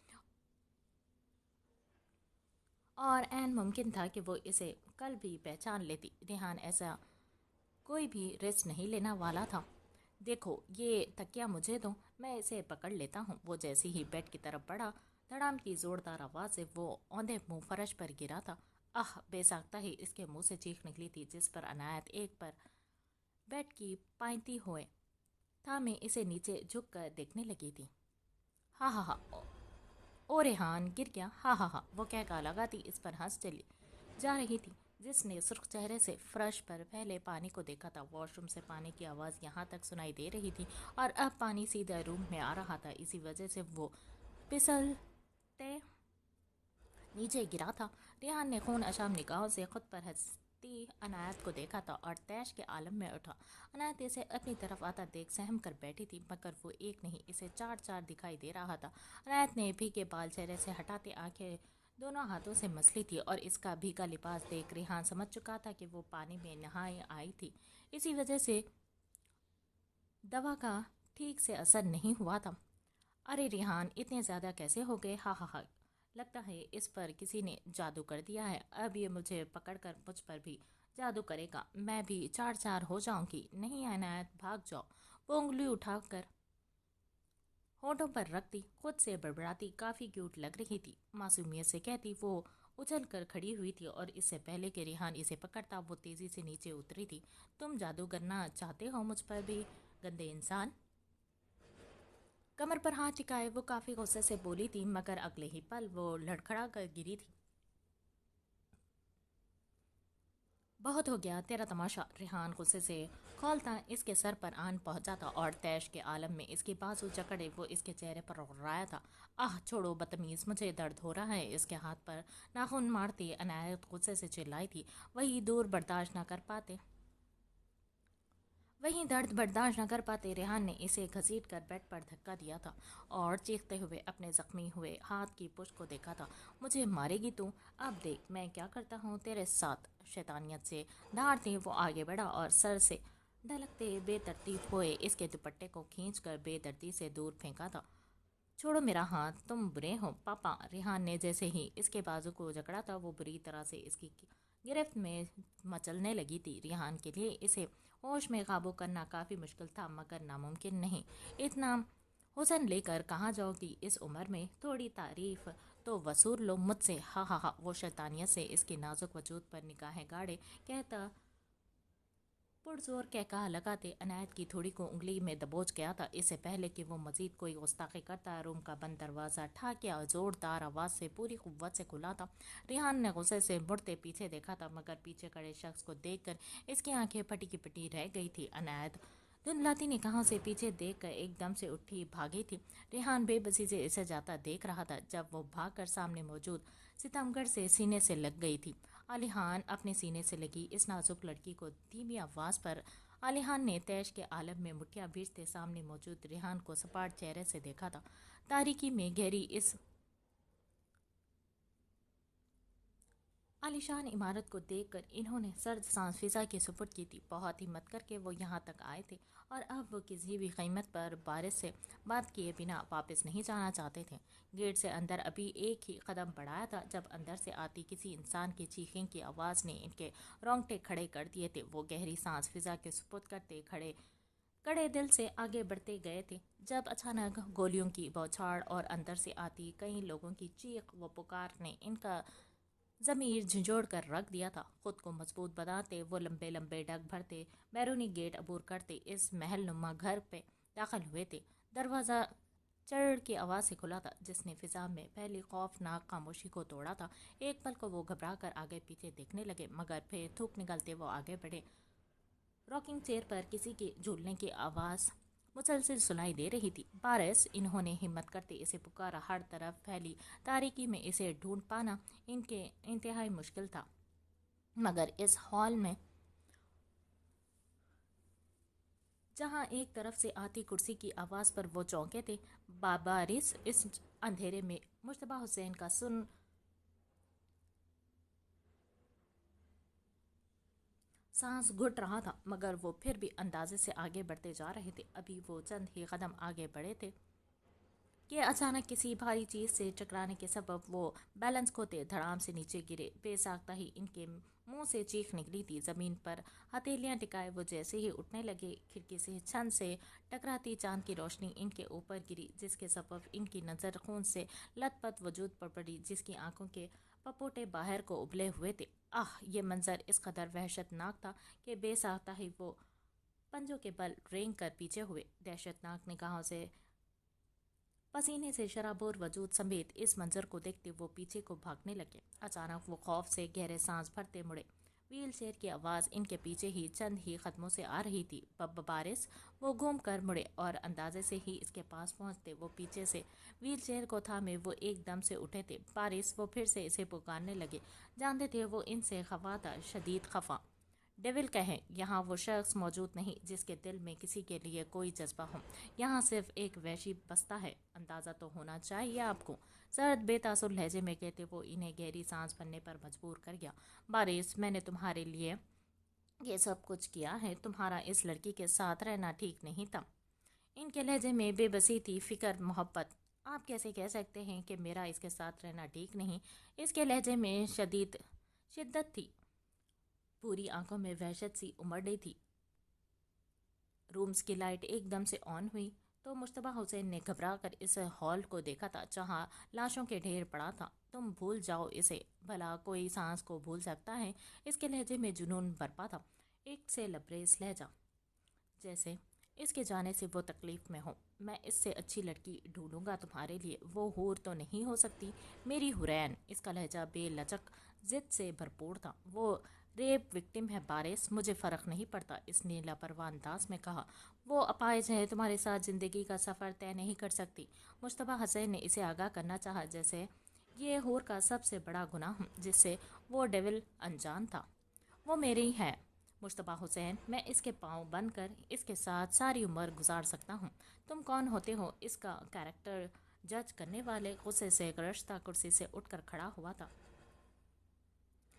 और ऐन मुमकिन था कि वो इसे कल भी पहचान लेती। रेहान ऐसा कोई भी रिस्क नहीं लेना वाला था। देखो, ये तकिया मुझे दो, मैं इसे पकड़ लेता हूँ। वो जैसे ही बेड की तरफ बढ़ा, धड़ाम की जोरदार आवाज से वो औंधे मुंह फर्श पर गिरा था। आह! बेसाख्ता ही इसके मुंह से चीख निकली थी जिस पर अनायत एक पर बेड की पायती हुए थामे इसे नीचे झुक कर देखने लगी थी। हा हा हा, ओ रेहान गिर गया, हा हा हा, वो कहका लगाती इस पर हंस चली जा रही थी जिसने सुर्ख चेहरे से फर्श पर फैले पानी को देखा था। वॉशरूम से पानी की आवाज़ यहाँ तक सुनाई दे रही थी और अब पानी सीधा रूम में आ रहा था। इसी वजह से वो फिसलते नीचे गिरा था। रेहान ने खून अशाम निगाहों से खुद पर हंसती अनायत को देखा था और तैश के आलम में उठा। अनायत इसे अपनी तरफ आता देख सहम कर बैठी थी मगर वो एक नहीं इसे चार चार दिखाई दे रहा था। अनायत ने भीगे बाल चेहरे से हटाते आंखें दोनों हाथों से मसली थी और इसका भीगा लिबास देख रेहान समझ चुका था कि वो पानी में नहाए आई थी। इसी वजह से दवा का ठीक से असर नहीं हुआ था। अरे रेहान, इतने ज़्यादा कैसे हो गए? हा हा हा, लगता है इस पर किसी ने जादू कर दिया है। अब ये मुझे पकड़कर मुझ पर भी जादू करेगा, मैं भी चार चार हो जाऊंगी। नहीं अनायत, भाग जाओ। वो उंगली उठाकर होठों पर रखती खुद से बड़बड़ाती काफ़ी क्यूट लग रही थी। मासूमियत से कहती वो उछल कर खड़ी हुई थी और इससे पहले कि रेहान इसे पकड़ता वो तेज़ी से नीचे उतरी थी। तुम जादू करना चाहते हो मुझ पर भी, गंदे इंसान? कमर पर हाथ टिकाए वो काफी गुस्से से बोली थी मगर अगले ही पल वो लड़खड़ा कर गिरी थी। बहुत हो गया तेरा तमाशा, रेहान गुस्से से खोलता इसके सर पर आन पहुंचा था और तैश के आलम में इसकी बाजू जकड़े वो इसके चेहरे पर रगड़ाया था। आह छोड़ो बदतमीज, मुझे दर्द हो रहा है। इसके हाथ पर नाखून मारती अनायत गुस्से से चिल्लाई थी। वहीं दर्द बर्दाश्त न कर पाते रेहान ने इसे घसीट कर बेड पर धक्का दिया था और चीखते हुए अपने जख्मी हुए हाथ की पुष्ट को देखा था। मुझे मारेगी तू? अब देख मैं क्या करता हूँ तेरे साथ। शैतानियत से दहाड़ते वो आगे बढ़ा और सर से ढलकते बेतरतीब हुए इसके दुपट्टे को खींच कर बेदर्दी से दूर फेंका था। छोड़ो मेरा हाथ, तुम बुरे हो पापा। रेहान ने जैसे ही इसके बाजू को जकड़ा था वो बुरी तरह से इसकी गिरफ्त में मचलने लगी थी। रेहान के लिए इसे होश में काबू करना काफ़ी मुश्किल था मगर नामुमकिन नहीं। इतना हुसन लेकर कहाँ जाओगी इस उम्र में, थोड़ी तारीफ तो वसूल लो मुझसे। हा हा हा, वो शैतानियत से इसके नाजुक वजूद पर निगाहें गाड़े कहता पुरजोर कहकहा लगाते अनायत की थोड़ी को उंगली में दबोच गया था। इससे पहले कि वो मजीद कोई गुस्ताखी करता, रूम का बंद दरवाज़ा ठाकिया जोरदार आवाज़ से पूरी कुव्वत से खुला था। रिहान ने गुस्से से मुड़ते पीछे देखा था, मगर पीछे खड़े शख्स को देखकर इसकी आंखें फटी की पिटी रह गई थी। अनायत धुंधलाती निगाहों से पीछे देखकर एकदम से उठी भागी थी। रिहान बेबसी से इसे जाता देख रहा था जब वो भागकर सामने मौजूद सितमगढ़ से सीने से लग गई थी। आलिहान अपने सीने से लगी इस नाजुक लड़की को धीमी आवाज पर आलिहान ने तैश के आलम में मुठ्ठियां भींचते सामने मौजूद रिहान को सपाट चेहरे से देखा था। तारीकी में गहरी इस आलिशान इमारत को देखकर इन्होंने सर्द सांस फिजा की सुपुर्द की थी। बहुत हिम्मत करके वो यहाँ तक आए थे और अब वो किसी भी कीमत पर बारिश से बात किए बिना वापस नहीं जाना चाहते थे। गेट से अंदर अभी एक ही कदम बढ़ाया था जब अंदर से आती किसी इंसान की चीखने की आवाज़ ने इनके रोंगटे खड़े कर दिए थे। वो गहरी सांस फिजा के सुपुर्द करते खड़े कड़े दिल से आगे बढ़ते गए थे जब अचानक गोलियों की बौछार और अंदर से आती कई लोगों की चीख व पुकार ने इनका ज़मीर झंझोड़ कर रख दिया था। खुद को मजबूत बनाते वो लंबे लंबे डग भरते बैरूनी गेट अबूर करते इस महल नुमा घर पे दाखिल हुए थे। दरवाज़ा चढ़ की आवाज़ से खुला था जिसने फिजा में पहली खौफनाक खामोशी को तोड़ा था। एक पल को वो घबरा कर आगे पीछे देखने लगे, मगर फिर थूक निकलते वो आगे बढ़े। रॉकिंग चेयर पर किसी के झूलने की आवाज़ मुसलसल सुनाई दे रही थी। बारिश, इन्होंने हिम्मत करते इसे पुकारा। हर तरफ फैली तारीकी में इसे ढूंढ पाना इनके इंतहाई मुश्किल था, मगर इस हॉल में जहां एक तरफ से आती कुर्सी की आवाज़ पर वो चौंके थे, बारिश इस अंधेरे में मुश्तबा हुसैन का सांस घुट रहा था, मगर वो फिर भी अंदाजे से आगे बढ़ते जा रहे थे। अभी वो चंद ही कदम आगे बढ़े थे कि अचानक किसी भारी चीज़ से टकराने के सबब वो बैलेंस खोते धड़ाम से नीचे गिरे। बेसाख्ता ही इनके मुंह से चीख निकली थी। ज़मीन पर हथेलियां टिकाए वो जैसे ही उठने लगे, खिड़की से छन से टकराती चांद की रोशनी इनके ऊपर गिरी, जिसके सबब इनकी नज़र खून से लथपथ वजूद पर पड़ी, जिसकी आंखों के पपोटे बाहर को उबले हुए थे। आह, ये मंजर इस कदर वहशतनाक था कि बेसाख्ता ही वो पंजों के बल रेंग कर पीछे हुए। दहशतनाक निगाहों से पसीने से शराबोर वजूद समेत इस मंजर को देखते वो पीछे को भागने लगे। अचानक वो खौफ से गहरे सांस भरते मुड़े। व्हील चेयर की आवाज़ इनके पीछे ही चंद ही कदमों से आ रही थी। बारिश, वो घूम कर मुड़े और अंदाजे से ही इसके पास पहुंचते वो पीछे से व्हील चेयर को थामे वो एकदम से उठे थे। बारिश, वो फिर से इसे पुकारने लगे। जानते थे वो इनसे खफा था, शदीद खफा। डेविल कहें, यहाँ वो शख्स मौजूद नहीं जिसके दिल में किसी के लिए कोई जज्बा हो। यहाँ सिर्फ एक वहशी बसता है। अंदाज़ा तो होना चाहिए आपको, सर्द बेतासुर लहजे में कहते वो इन्हें गहरी सांस भरने पर मजबूर कर गया। बारिश, मैंने तुम्हारे लिए ये सब कुछ किया है। तुम्हारा इस लड़की के साथ रहना ठीक नहीं था। इनके लहजे में बेबसी थी, फिक्र, मोहब्बत। आप कैसे कह सकते हैं कि मेरा इसके साथ रहना ठीक नहीं? इसके लहजे में शदीद शिद्दत थी। पूरी आंखों में वहशत सी उमड़ रही थी। रूम्स की लाइट एकदम से ऑन हुई तो मुश्तबा हुसैन ने घबरा कर इस हॉल को देखा था जहां लाशों के ढेर पड़ा था। तुम भूल जाओ इसे, भला कोई सांस को भूल सकता है? इसके लहजे में जुनून बरपा था, एक से लबरेज लहजा, जैसे इसके जाने से वो तकलीफ में हो। मैं इससे अच्छी लड़की ढूंढूंगा तुम्हारे लिए। वो हूर तो नहीं हो सकती मेरी हुरैन। इसका लहजा बेलचक जिद से भरपूर था। वो रेप विक्टिम है बारिश, मुझे फ़र्क नहीं पड़ता, इसने लापरवाह अंदाज में कहा। वो अपाहिज है, तुम्हारे साथ ज़िंदगी का सफ़र तय नहीं कर सकती। मुश्तबा हसैन ने इसे आगाह करना चाहा, जैसे ये हूर का सबसे बड़ा गुनाह जिससे वो डेविल अनजान था वो मेरी है। मुश्तबा हुसैन, मैं इसके पाँव बनकर इसके साथ सारी उम्र गुजार सकता हूँ। तुम कौन होते हो इसका कैरेक्टर जज करने वाले? गुस्से से गरजता कुर्सी से उठकर खड़ा हुआ था,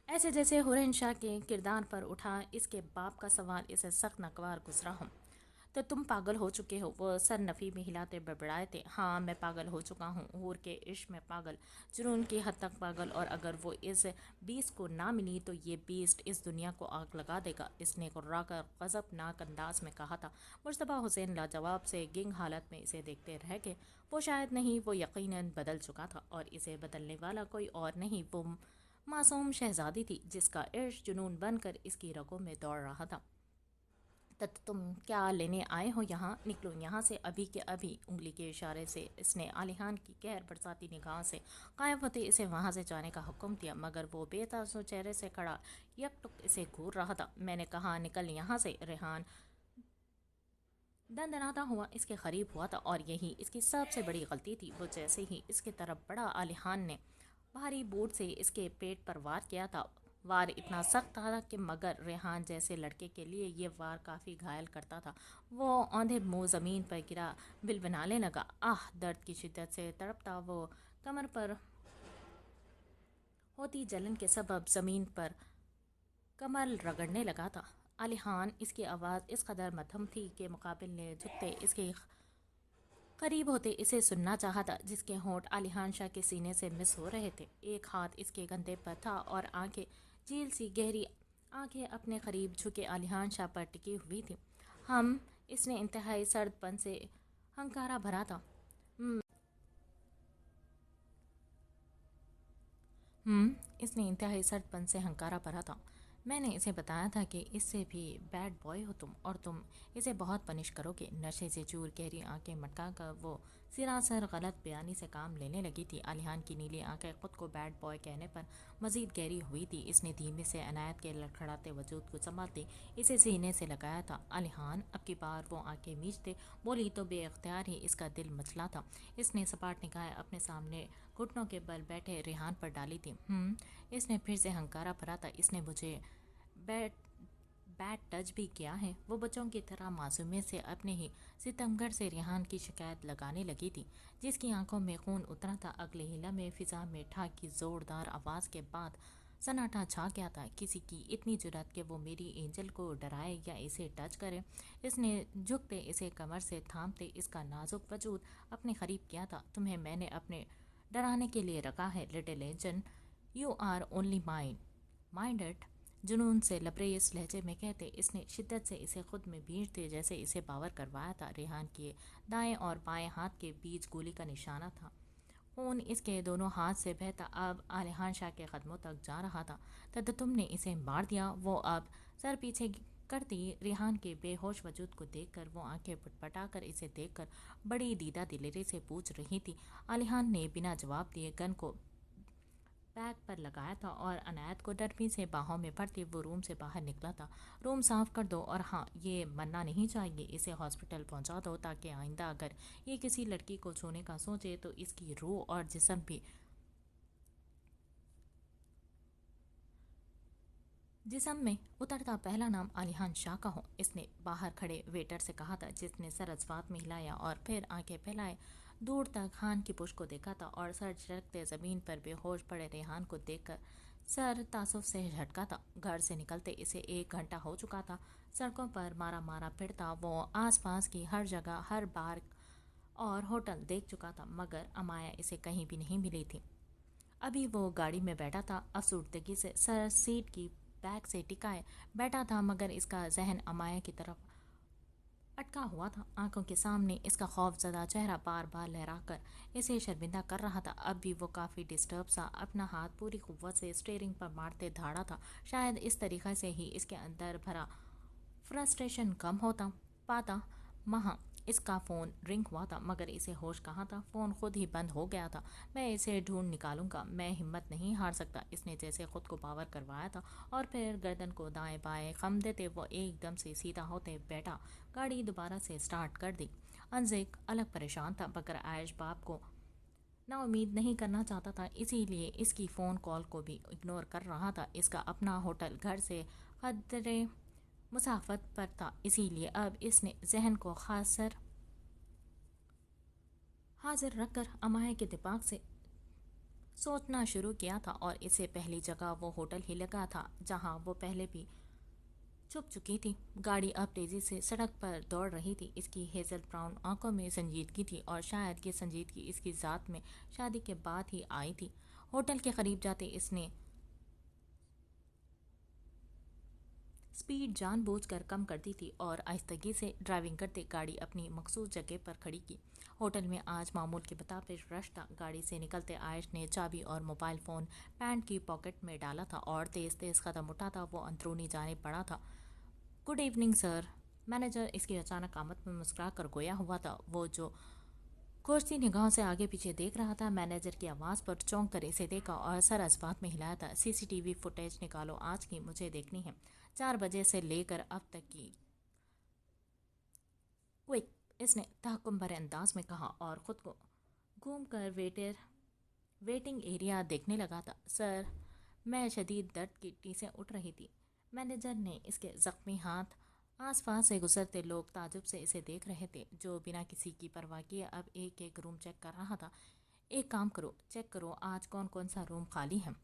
ऐसे जैसे हुरैन शाह के किरदार पर उठा इसके बाप का सवाल इसे सख्त नकवार गुजरा हो। تو تم پاگل ہو چکے ہو، وہ سر نفی میں ہلاتے بڑبڑائے تھے۔ ہاں میں پاگل ہو چکا ہوں، حور کے عشق میں پاگل، جنون کی حد تک پاگل، اور اگر وہ اس بیسٹ کو نہ ملی تو یہ بیسٹ اس دنیا کو آگ لگا دے گا، اس نے غرا کر غضبناک انداز میں کہا تھا۔ مجتبیٰ حسین لاجواب سے گنگ حالت میں اسے دیکھتے رہ گئے۔ وہ شاید نہیں، وہ یقیناً بدل چکا تھا، اور اسے بدلنے والا کوئی اور نہیں، وہ معصوم شہزادی تھی جس کا عشق جنون بن کر اس کی رگوں میں دوڑ رہا تھا۔ تم کیا لینے آئے ہو یہاں؟ نکلو یہاں سے ابھی کے ابھی۔ انگلی کے اشارے سے اس نے علیحان کی قہر برساتی نگاہ سے غائب ہوتے اسے وہاں سے جانے کا حکم دیا، مگر وہ بے تاثر چہرے سے کھڑا یک ٹک اسے گھور رہا تھا۔ میں نے کہا نکل یہاں سے۔ ریحان دندناتا ہوا اس کے قریب ہوا تھا، اور یہی اس کی سب سے بڑی غلطی تھی۔ وہ جیسے ہی اس کی طرف بڑھا، علیحان نے بھاری بوٹ سے اس کے پیٹ پر وار کیا تھا۔ وار اتنا سخت تھا کہ مگر ریحان جیسے لڑکے کے لیے یہ وار کافی گھائل کرتا تھا۔ وہ اوندھے منہ زمین پر گرا بلبلانے لگا۔ آہ! درد کی شدت سے تڑپتا وہ کمر پر ہوتی جلن کے سبب زمین پر کمر رگڑنے لگا تھا۔ علیحان، اس کی آواز اس قدر مدھم تھی کہ مقابل نے جھکتے اس کے قریب ہوتے اسے سننا چاہا تھا، جس کے ہونٹ علیحان شاہ کے سینے سے مس ہو رہے تھے۔ ایک ہاتھ اس کے کندھے پر تھا اور آنکھیں، جھیل سی گہری آنکھیں اپنے قریب جھکے علیحان شاہ پر ٹکی ہوئی تھی۔ اس نے انتہائی سرد پن سے ہنکارا بھرا تھا۔ اس نے انتہائی سرد پن سے ہنکارا بھرا تھا۔ میں نے اسے بتایا تھا کہ اس سے بھی بیڈ بوائے ہو تم، اور تم اسے بہت پنش کرو گے۔ نشے سے چور گہری آنکھیں مٹکا کر وہ سراسر غلط بیانی سے کام لینے لگی تھی۔ علیحان کی نیلی آنکھیں خود کو بیڈ بوائے کہنے پر مزید گہری ہوئی تھی۔ اس نے دھیمے سے عنایت کے لڑکھڑاتے وجود کو سنبھالتے اسے سینے سے لگایا تھا۔ علیحان، اب کی بار وہ آنکھیں میچتے بولی تو بے اختیار ہی اس کا دل مچلا تھا۔ اس نے سپاٹ نگاہیں اپنے سامنے گھٹنوں کے بل بیٹھے ریحان پر ڈالی تھی۔ اس نے پھر سے ہنکارا بھرا تھا۔ اس نے مجھے بیڈ ٹچ بھی کیا ہے؟ وہ بچوں کی طرح معصومیت سے اپنے ہی ستمگر سے ریحان کی شکایت لگانے لگی تھی، جس کی آنکھوں میں خون اترا تھا۔ اگلے ہی لمحے فضا میں ٹھاک کی زوردار آواز کے بعد سناٹا چھا گیا تھا۔ کسی کی اتنی جرأت کہ وہ میری اینجل کو ڈرائے یا اسے ٹچ کرے؟ اس نے جھکتے اسے کمر سے تھامتے اس کا نازک وجود اپنے قریب کیا تھا۔ تمہیں میں نے اپنے ڈرانے کے لیے رکھا ہے little angel, you are only minded, جنون سے لبریز لہجے میں کہتے اس نے شدت سے اسے خود میں بھیجتے جیسے اسے باور کروایا تھا۔ ریحان کے دائیں اور بائیں ہاتھ کے بیچ گولی کا نشانہ تھا۔ خون اس کے دونوں ہاتھ سے بہتا اب علیحان شاہ کے قدموں تک جا رہا تھا۔ تم نے اسے مار دیا؟ وہ اب سر پیچھے کرتی ریحان کے بے ہوش وجود کو دیکھ کر، وہ آنکھیں پٹپٹا کر اسے دیکھ کر بڑی دیدہ دلیری سے پوچھ رہی تھی۔ علیحان نے بنا جواب دیے گن کو بیک پر لگایا تھا، اور عنایت کو نرمی سے باہوں میں بھرتے وہ روم سے باہر نکلا تھا۔ روم صاف کر دو، اور ہاں، یہ مرنا نہیں چاہیے، اسے ہاسپٹل پہنچا دو تاکہ آئندہ اگر یہ کسی لڑکی کو چھونے کا سوچے تو اس کی روح اور جسم میں اترتا پہلا نام علیحان شاہ کا ہو۔ اس نے باہر کھڑے ویٹر سے کہا تھا، جس نے سر اسفات میں ہلایا اور پھر آنکھیں پھیلائے دور تک خان کی پشت کو دیکھا تھا، اور سر جھٹکتے زمین پر بے ہوش پڑے ریحان کو دیکھ کر سر تعصب سے جھٹکا تھا۔ گھر سے نکلتے اسے 1 گھنٹہ ہو چکا تھا۔ سڑکوں پر مارا پھرتا وہ آس پاس کی ہر جگہ، ہر بار اور ہوٹل دیکھ چکا تھا، مگر امایا اسے کہیں بھی نہیں ملی تھی۔ ابھی وہ گاڑی میں بیٹھا تھا، افسردگی سے سر سیٹ کی بیک سے ٹکائے بیٹھا تھا، مگر اس کا ذہن امایا کی طرف اٹکا ہوا تھا۔ آنکھوں کے سامنے اس کا خوف زدہ چہرہ بار بار لہرا کر اسے شرمندہ کر رہا تھا۔ اب بھی وہ کافی ڈسٹرب سا اپنا ہاتھ پوری قوت سے اسٹیئرنگ پر مارتے دھاڑا تھا۔ شاید اس طریقے سے ہی اس کے اندر بھرا فرسٹریشن کم ہوتا پاتا۔ وہاں اس کا فون رنگ ہوا تھا، مگر اسے ہوش کہاں تھا؟ فون خود ہی بند ہو گیا تھا۔ میں اسے ڈھونڈ نکالوں گا، میں ہمت نہیں ہار سکتا، اس نے جیسے خود کو باور کروایا تھا، اور پھر گردن کو دائیں بائیں خم دیتے وہ ایک دم سے سیدھا ہوتے بیٹھا۔ گاڑی دوبارہ سے سٹارٹ کر دی۔ انزک الگ پریشان تھا، مگر عائش باپ کو نا امید نہیں کرنا چاہتا تھا، اسی لیے اس کی فون کال کو بھی اگنور کر رہا تھا۔ اس کا اپنا ہوٹل گھر سے قدرے مسافت پر تھا، اسی لیے اب اس نے ذہن کو حاضر رکھ کر امایا کے دماغ سے سوچنا شروع کیا تھا، اور اس سے پہلی جگہ وہ ہوٹل ہی لگا تھا جہاں وہ پہلے بھی छुप चुकी थी। गाड़ी अब तेजी से सड़क पर दौड़ रही थी। इसकी हेजल ब्राउन आंखों में संजीदगी थी और शायद ये संजीदगी इसकी ज़ात में शादी के बाद ही आई थी। होटल के करीब जाते इसने स्पीड जानबूझकर कम कर दी थी और आहिस्तगी से ड्राइविंग करते गाड़ी अपनी मखसूस जगह पर खड़ी की। होटल में आज मामूल के मुताबिक रश था। गाड़ी से निकलते आयश ने चाबी और मोबाइल फ़ोन पैंट की पॉकेट में डाला था और तेज़ तेज़ कदम उठाता वो अंदरूनी जाने पड़ा था। Good evening sir. मैनेजर इसकी अचानक आमद में मुस्कुरा कर गोया हुआ था। वो जो कुर्सी निगाहों से आगे पीछे देख रहा था। मैनेजर की आवाज़ पर चौंक कर इसे देखा और सर अस्बात में हिलाया था। सीसीटीवी फुटेज निकालो, आज की मुझे देखनी है, 4 बजे से लेकर अब तक की। क्विक, इसने तहकुम भरे अंदाज में कहा और ख़ुद को घूम कर वेटिंग एरिया देखने लगा था। सर, मैं शदीद दर्द की टीसें उठ रही थी। मैनेजर ने इसके ज़ख्मी हाथ आसपास से गुजरते लोग ताजुब से इसे देख रहे थे, जो बिना किसी की परवाह किए अब एक एक रूम चेक कर रहा था। एक काम करो, चेक करो आज कौन कौन सा रूम खाली है।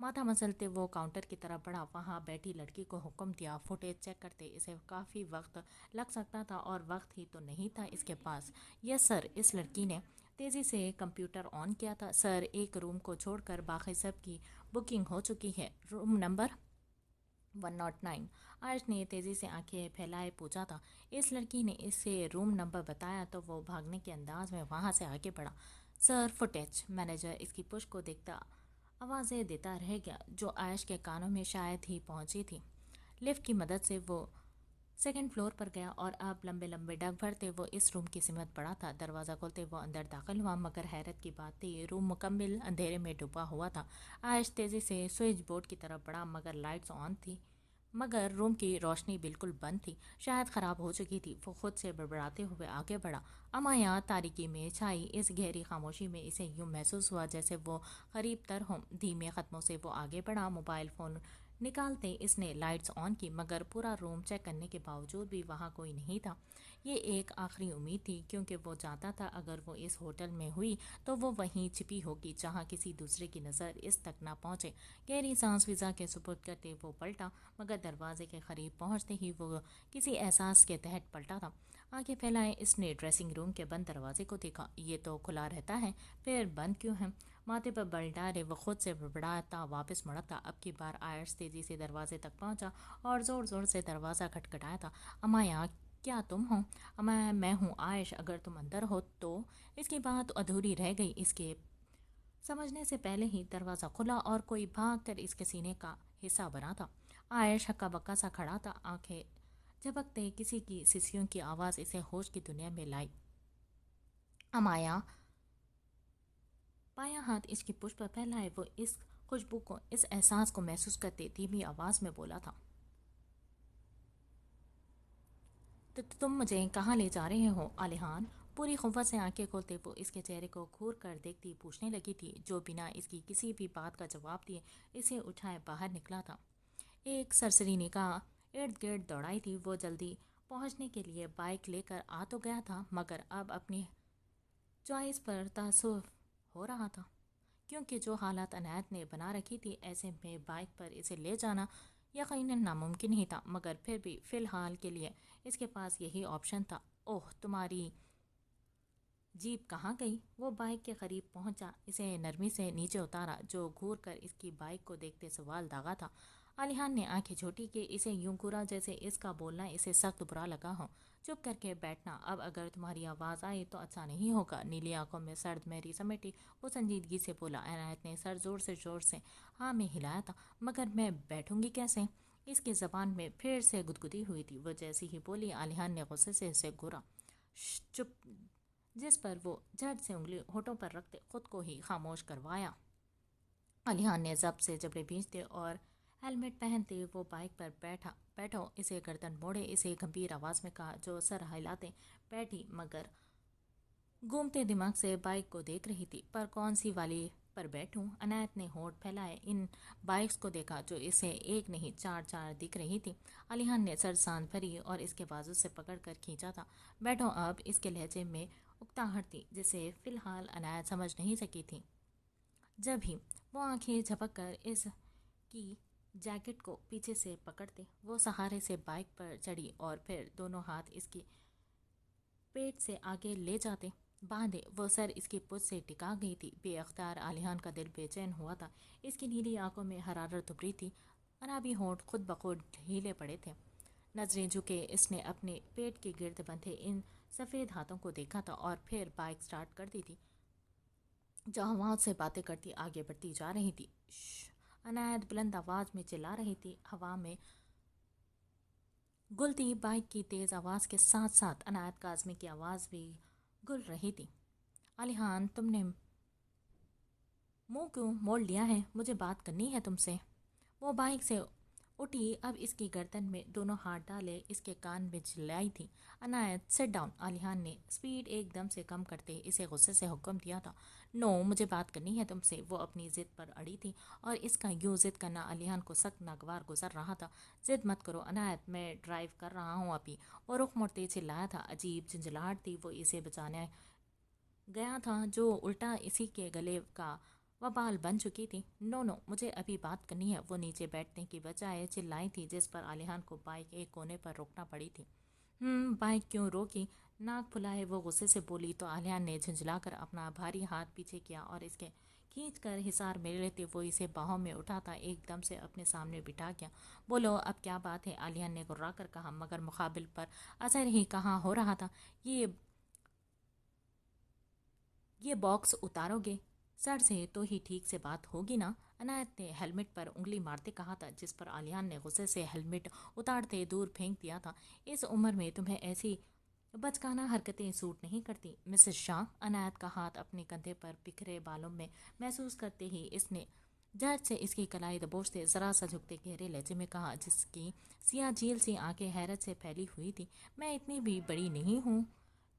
माथा मसलते वो काउंटर की तरफ बढ़ा। वहाँ बैठी लड़की को हुक्म दिया। फुटेज चेक करते इसे काफ़ी वक्त लग सकता था और वक्त ही तो नहीं था इसके पास। Yes sir. इस लड़की ने तेज़ी से कंप्यूटर ऑन किया था। सर, एक रूम को छोड़कर बाकी सब की बुकिंग हो चुकी है। Room number 109। आयश ने तेज़ी से आंखें फैलाए पूछा था। इस लड़की ने इसे रूम नंबर बताया तो वो भागने के अंदाज में वहाँ से आगे बढ़ा। Sir, footage. मैनेजर इसकी पुश को देखता आवाज़ें देता रह गया, जो आयश के कानों में शायद ही पहुँची थी। लिफ्ट की मदद से वो सेकंड फ्लोर पर गया और अब लंबे लंबे डग भरते वो इस रूम की सिमत पड़ा था। दरवाज़ा खोलते वो अंदर दाखिल हुआ, मगर हैरत की बात थी रूम मुकम्मल अंधेरे में डूबा हुआ था। आयश तेज़ी से स्विच बोर्ड की तरफ बढ़ा, मगर लाइट्स ऑन थी, मगर रूम की रोशनी बिल्कुल बंद थी, शायद ख़राब हो चुकी थी। वो खुद से बड़बड़ाते हुए आगे बढ़ा। अमा यहाँ तारीकी में छाई इस गहरी खामोशी में इसे यूँ महसूस हुआ जैसे वो करीब तर हों। धीमे कदमों से वो आगे बढ़ा। मोबाइल फ़ोन निकालते इसने लाइट्स ऑन की, मगर पूरा रूम चेक करने के बावजूद भी वहाँ कोई नहीं था। ये एक आखिरी उम्मीद थी, क्योंकि वो जानता था अगर वो इस होटल में हुई तो वो वहीं छिपी होगी, जहाँ किसी दूसरे की नज़र इस तक ना पहुँचे। गहरी सांस फिजा के सुपुर्द करते वो पलटा, मगर दरवाजे के करीब पहुँचते ही वो किसी एहसास के तहत पलटा था। आंखें फैलाए इसने ड्रेसिंग रूम के बंद दरवाजे को देखा। ये तो खुला रहता है, फिर बंद क्यों है? माथे पर बल डाले वो खुद से बड़बड़ाता वापस मुड़ा था। अब की बार आयश तेजी से दरवाजे तक पहुंचा और ज़ोर ज़ोर से दरवाज़ा खटखटाया था। अम्मा यहाँ, क्या तुम हो? अम्मा, मैं हूँ आयश, अगर तुम अंदर हो तो। इसकी बात अधूरी रह गई। इसके समझने से पहले ही दरवाज़ा खुला और कोई भाग कर इसके सीने का हिस्सा बना था। आयश हक्का बक्का सा खड़ा था। आंखें झपकते किसी की सिसियों की आवाज़ इसे होश की दुनिया में लाई। अमाया, बायां हाथ इसकी पुष्प पर फैलाए वो इस खुशबू को, इस एहसास को महसूस करते धीमी आवाज़ में बोला था। तो तुम मुझे कहाँ ले जा रहे हो आलिहान? पूरी खुफत से आंखें खोलते वो इसके चेहरे को घूर कर देखती पूछने लगी थी, जो बिना इसकी किसी भी बात का जवाब दिए इसे उठाए बाहर निकला था। एक सरसरी निगाह इर्द गिर्द दौड़ाई थी। वो जल्दी पहुंचने के लिए बाइक लेकर आ तो गया था, मगर अब अपनी चॉइस पर तासुफ हो रहा था, क्योंकि जो हालात अनायत ने बना रखी थी, ऐसे में बाइक पर इसे ले जाना यकीनन नामुमकिन ही था। मगर फिर भी फ़िलहाल के लिए इसके पास यही ऑप्शन था। ओह, तुम्हारी जीप कहाँ गई? वो बाइक के करीब पहुंचा, इसे नरमी से नीचे उतारा, जो घूर कर इसकी बाइक को देखते सवाल दागा था। आलिहान ने आंखें छोटी की इसे यूं घूरा जैसे इसका बोलना इसे सख्त बुरा लगा हो। चुप करके बैठना, अब अगर तुम्हारी आवाज़ आई तो अच्छा नहीं होगा। नीली आंखों में सर्द मेहरी समेटी वो संजीदगी से बोला। अनायत ने सर जोर से हाँ में हिलाया था। मगर मैं बैठूंगी कैसे? इसकी ज़बान में फिर से गुदगुदी हुई थी। वो जैसी ही बोली, आलिहान ने गुस्से से इसे घूरा। चुप, जिस पर वो झट से उंगली होठों पर रखते खुद को ही खामोश करवाया। अलिहान ने जब से जबड़े भींचते और हेलमेट पहनते वो बाइक पर बैठो, इसे गर्दन मोड़े, इसे गंभीर आवाज़ में कहा, जो सर हिलाते बैठी, मगर घूमते दिमाग से बाइक को देख रही थी। पर कौन सी वाली पर बैठूं? अनायत ने होठ फैलाए इन बाइक्स को देखा, जो इसे एक नहीं चार चार दिख रही थी। अलिहान ने सर सांस भरी और इसके बाजू से पकड़ कर खींचा था। बैठो अब, इसके लहजे में उकताहट थी, जिसे फिलहाल अनायत समझ नहीं सकी थी। जब ही वो आंखें झपक कर इस की जैकेट को पीछे से पकड़ते वो सहारे से बाइक पर चढ़ी और फिर दोनों हाथ इसकी पेट से आगे ले जाते बांधे वो सर इसकी पुछ से टिका गई थी। बेअख्तियार आलियान का दिल बेचैन हुआ था। इसकी नीली आंखों में हरारत उभरी थी। अनाबी होंठ खुद ब खुद ढीले पड़े थे। नजरें झुके इसने अपने पेट के गिर्द बंधे इन सफ़ेद हाथों को देखा था और फिर बाइक स्टार्ट कर दी थी जो हवाओं से बातें करती आगे बढ़ती जा रही थी। अनायत बुलंद आवाज में चिल्ला रही थी। हवा में गुलती बाइक की तेज आवाज के साथ साथ अनायत काज़मी की आवाज भी गुल रही थी। अलीहान तुमने मुंह क्यों मोड़ लिया है? मुझे बात करनी है तुमसे। वो बाइक से उठी। अब इसकी गर्दन में दोनों हाथ डाले इसके कान में चिल्लाई थी। Anayat sit down. आलियान ने स्पीड एकदम से कम करते इसे गुस्से से हुक्म दिया था। नो, मुझे बात करनी है तुमसे। वो अपनी जिद पर अड़ी थी और इसका यूं जिद करना आलियान को सख्त नागवार गुजर रहा था। जिद मत करो अनायत, मैं ड्राइव कर रहा हूँ अभी। वो रुख मुड़ते चिल्लाया था। अजीब झंझलाहट थी। वो इसे बचाने गया था जो उल्टा इसी के गले का वबाल बन चुकी थी। नो नो, मुझे अभी बात करनी है। वो नीचे बैठने की बजाय चिल्लाई थी जिस पर आलियान को बाइक एक कोने पर रोकना पड़ी थी। बाइक क्यों रोकी? नाक फुलाए वो गुस्से से बोली तो आलियान ने झुंझलाकर अपना भारी हाथ पीछे किया और इसके खींच कर हिसार में लेते वो इसे बाहों में उठाता एकदम से अपने सामने बिठा गया। बोलो अब क्या बात है? आलियान ने गुर्रा कर कहा मगर मुकाबिल पर असर ही कहाँ हो रहा था। ये बॉक्स उतारोगे सर से तो ही ठीक से बात होगी ना? अनायत ने हेलमेट पर उंगली मारते कहा था जिस पर आलियान ने गुस्से से हेलमेट उतारते दूर फेंक दिया था। इस उम्र में तुम्हें ऐसी बचकाना हरकतें सूट नहीं करती मिसेस शाह। अनायत का हाथ अपने कंधे पर बिखरे बालों में महसूस करते ही इसने झट से इसकी कलाई दबोचते जरा सा झुकते गहरे लहजे में कहा जिसकी सिया झील सी आंखें हैरत से फैली हुई थी। मैं इतनी भी बड़ी नहीं हूँ।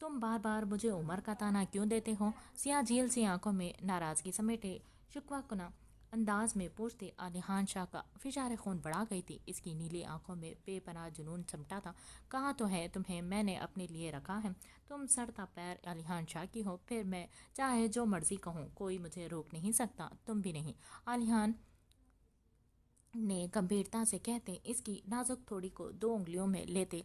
तुम बार बार मुझे उम्र का ताना क्यों देते हो? सिया झील सी आंखों में नाराजगी समेटे शुक्वा कुना अंदाज में पूछते आलिहान शाह का फिशार खून बढ़ा गई थी। इसकी नीली आंखों में बेपनाह जुनून चमटा था। कहा तो है तुम्हें मैंने अपने लिए रखा है। तुम सड़ता पैर आलिहान शाह की हो। फिर मैं चाहे जो मर्जी कहूँ कोई मुझे रोक नहीं सकता, तुम भी नहीं। आलिहान ने गंभीरता से कहते इसकी नाजुक थोड़ी को दो उंगलियों में लेते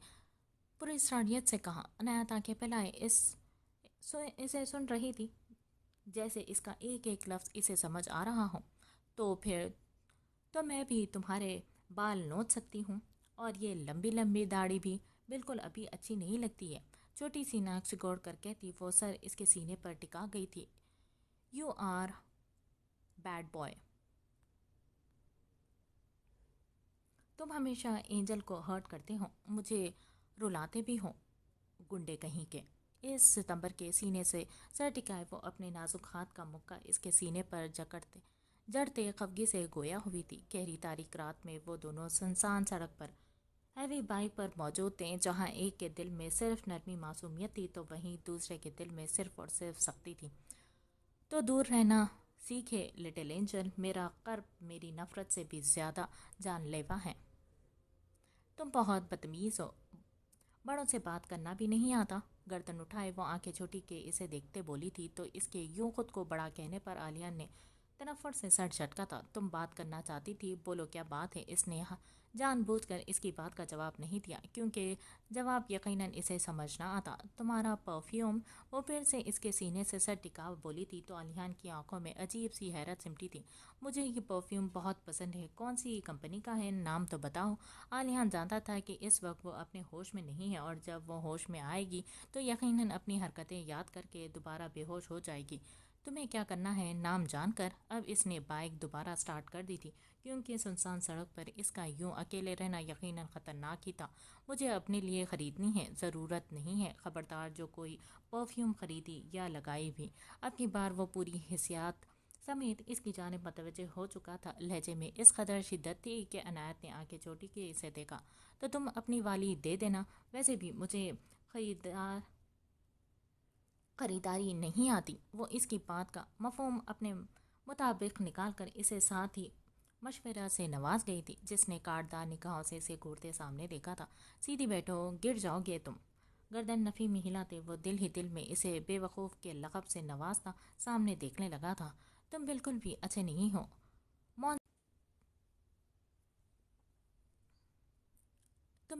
पूरी साड़ियत से कहा। अनायत आंखें फैलाए इसे सुन रही थी जैसे इसका एक एक लफ्ज इसे समझ आ रहा हो। तो फिर तो मैं भी तुम्हारे बाल नोच सकती हूँ और ये लंबी लंबी दाढ़ी भी बिल्कुल अभी अच्छी नहीं लगती है। छोटी सी नाक सिकोड़ कर कहती वो सर इसके सीने पर टिका गई थी। You are bad boy. तुम हमेशा एंजल को हर्ट करते हो, मुझे रुलाते भी हो, गुंडे कहीं के। इस सितंबर के सीने से सर टिकाए वो अपने नाजुक हाथ का मुक्का इसके सीने पर जड़ते खफगी से गोया हुई थी। गहरी तारीख रात में वो दोनों सुनसान सड़क पर हैवी बाइक पर मौजूद थे। जहाँ एक के दिल में सिर्फ नरमी मासूमियत थी तो वहीं दूसरे के दिल में सिर्फ और सिर्फ सख्ती थी। तो दूर रहना सीखे लिटिल एंजल, मेरा कर्ब मेरी नफरत से भी ज्यादा जानलेवा है। तुम बहुत बदतमीज हो, बड़ों से बात करना भी नहीं आता। गर्दन उठाए वो आंखें छोटी के इसे देखते बोली थी तो इसके यूं खुद को बड़ा कहने पर आलिया ने तनफ्फुर से सर झटका था। तुम बात करना चाहती थी, बोलो क्या बात है? इसने जानबूझकर इसकी बात का जवाब नहीं दिया क्योंकि जवाब यकीनन इसे समझ ना आता। तुम्हारा परफ्यूम। वो फिर से इसके सीने से सर टिकाव बोली थी तो आलियान की आंखों में अजीब सी हैरत सिमटी थी। मुझे ये परफ्यूम बहुत पसंद है। कौन सी कंपनी का है? नाम तो बताओ। आलियान जानता था कि इस वक्त वो अपने होश में नहीं है और जब वो होश में आएगी तो यकीनन अपनी हरकतें याद करके दोबारा बेहोश हो जाएगी। तुम्हें क्या करना है नाम जानकर? अब इसने बाइक दोबारा स्टार्ट कर दी थी क्योंकि सुनसान सड़क पर इसका यूं अकेले रहना यकीनन खतरनाक ही था। मुझे अपने लिए खरीदनी है, ज़रूरत नहीं है। खबरदार जो कोई परफ्यूम खरीदी या लगाई भी। अब की बार वो पूरी हिसियात समेत इसकी जानिब मतवज्जो हो चुका था। लहजे में इस कदर शिद्दत थी कि अनायत ने आंखें चोटी के इसे देखा। तो तुम अपनी वाली दे देना। वैसे भी मुझे खरीदारी नहीं आती। वो इसकी बात का मफहूम अपने मुताबिक निकाल कर इसे साथ ही मशवरा से नवाज गई थी जिसने काटदार निगाहों से इसे घूरते सामने देखा था। सीधी बैठो, गिर जाओगे तुम। गर्दन नफी में हिलाते वो दिल ही दिल में इसे बेवकूफ़ के लक़ब से नवाजता सामने देखने लगा था। तुम बिल्कुल भी अच्छे नहीं हो।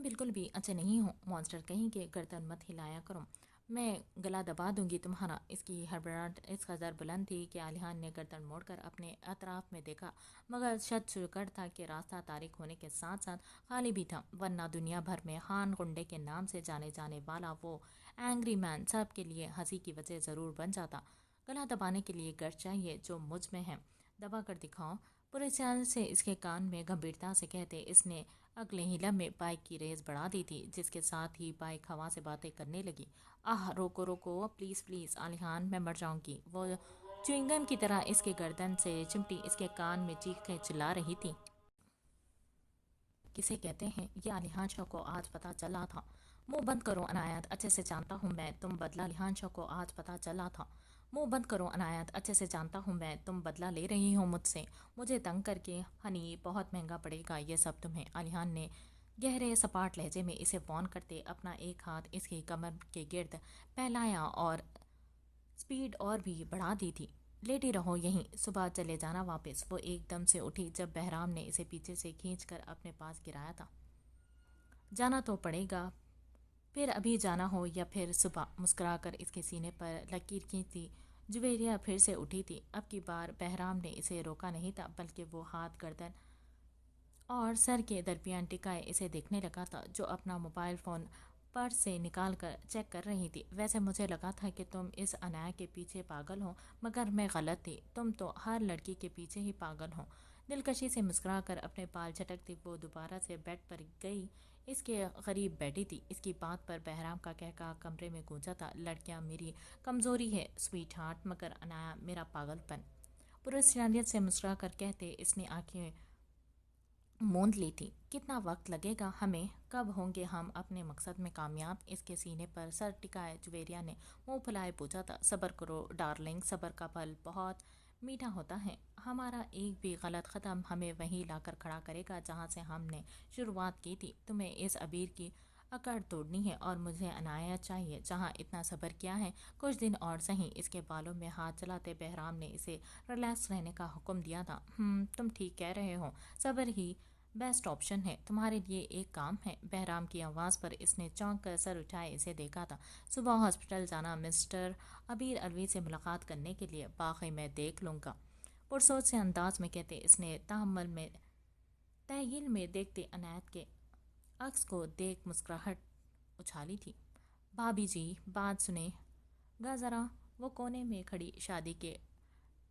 बिल्कुल भी अच्छे नहीं हो, मॉन्स्टर कहीं के, गर्दन मत हिलाया करो, मैं गला दबा दूंगी तुम्हारा। इसकी हड़बड़ाहट इस कदर बुलंद थी कि आलियान ने गर्दन मोड़कर अपने अतराफ में देखा, मगर शत शुक्र था कि रास्ता तारीख होने के साथ साथ खाली भी था, वरना दुनिया भर में खान गुंडे के नाम से जाने जाने वाला वो एंग्री मैन सब के लिए हंसी की वजह ज़रूर बन जाता। गला दबाने के लिए गर चाहिए जो मुझ में है, दबा कर दिखाओ, पूरे ख्याल से इसके कान में गंभीरता से कहते इसने अगले ही लम्हे बाइक की रेस बढ़ा दी थी, जिसके साथ ही बाइक हवा से बातें करने लगी। आह रोको रोको प्लीज़ प्लीज़ आलियान, मैं मर जाऊंगी। वो च्युइंगम की तरह इसके गर्दन से चिमटी इसके कान में चीख चिल्ला रही थी। किसे कहते हैं ये आलियान शाह को आज पता चला था। मुंह बंद करो अनायत, अच्छे से जानता हूँ मैं तुम बदला आलियान शाह को आज पता चला था। मुंह बंद करो अनायत, अच्छे से जानता हूँ मैं तुम बदला ले रही हो मुझसे, मुझे तंग करके। हनी बहुत महंगा पड़ेगा ये सब तुम्हें। आलियान ने गहरे सपाट लहजे में इसे वॉर्न करते अपना एक हाथ इसकी कमर के गिर्द फैलाया और स्पीड और भी बढ़ा दी थी। लेटी रहो यहीं, सुबह चले जाना वापस। वो एकदम से उठी जब बहराम ने इसे पीछे से खींचकर अपने पास गिराया था। जाना तो पड़ेगा, फिर अभी जाना हो या फिर सुबह। मुस्कुराकर इसके सीने पर लकीर खींचती जुवेरिया फिर से उठी थी। अब की बार बहराम ने इसे रोका नहीं था, बल्कि वो हाथ गर्दन और सर के दरमियान टिकाए इसे देखने लगा था, जो अपना मोबाइल फ़ोन पर्स से निकाल कर चेक कर रही थी। वैसे मुझे लगा था कि तुम इस अनाया के पीछे पागल हो, मगर मैं गलत थी, तुम तो हर लड़की के पीछे ही पागल हो। दिलकशी से मुस्कुराकर अपने बाल झटकती वो दोबारा से बेड पर गई। इसके करीब बैठी थी। इसकी बात पर बहराम का कहका कमरे में गूंजा था, लड़कियां मेरी कमज़ोरी है स्वीट हार्ट, मगर अनाया मेरा पागलपन। पुरस्कारियत से मुस्कुरा कर कहते इसने आंखें मूंद ली थी। कितना वक्त लगेगा हमें, कब होंगे हम अपने मकसद में कामयाब? इसके सीने पर सर टिकाए जुवेरिया ने मुंह फुलाए पूछा था। सब्र करो डार्लिंग, सब्र का फल बहुत मीठा होता है। हमारा एक भी गलत कदम हमें वहीं लाकर खड़ा करेगा जहां से हमने शुरुआत की थी। तुम्हें इस अबीर की अकड़ तोड़नी है और मुझे अनाया चाहिए। जहां इतना सब्र किया है, कुछ दिन और सही। इसके बालों में हाथ चलाते बहराम ने इसे रिलैक्स रहने का हुक्म दिया था। तुम ठीक कह रहे हो, सब्र ही बेस्ट ऑप्शन है। तुम्हारे लिए एक काम है। बहराम की आवाज़ पर इसने चौंक कर सर उठाए इसे देखा था। सुबह हॉस्पिटल जाना मिस्टर अबीर अलवी से मुलाकात करने के लिए, बाकी मैं देख लूँगा। पुरसोच से अंदाज में कहते इसने तहयील में देखते अनायत के अक्स को देख मुस्कुराहट उछाली थी। भाभी जी बात सुने गा ज़रा। वो कोने में खड़ी शादी के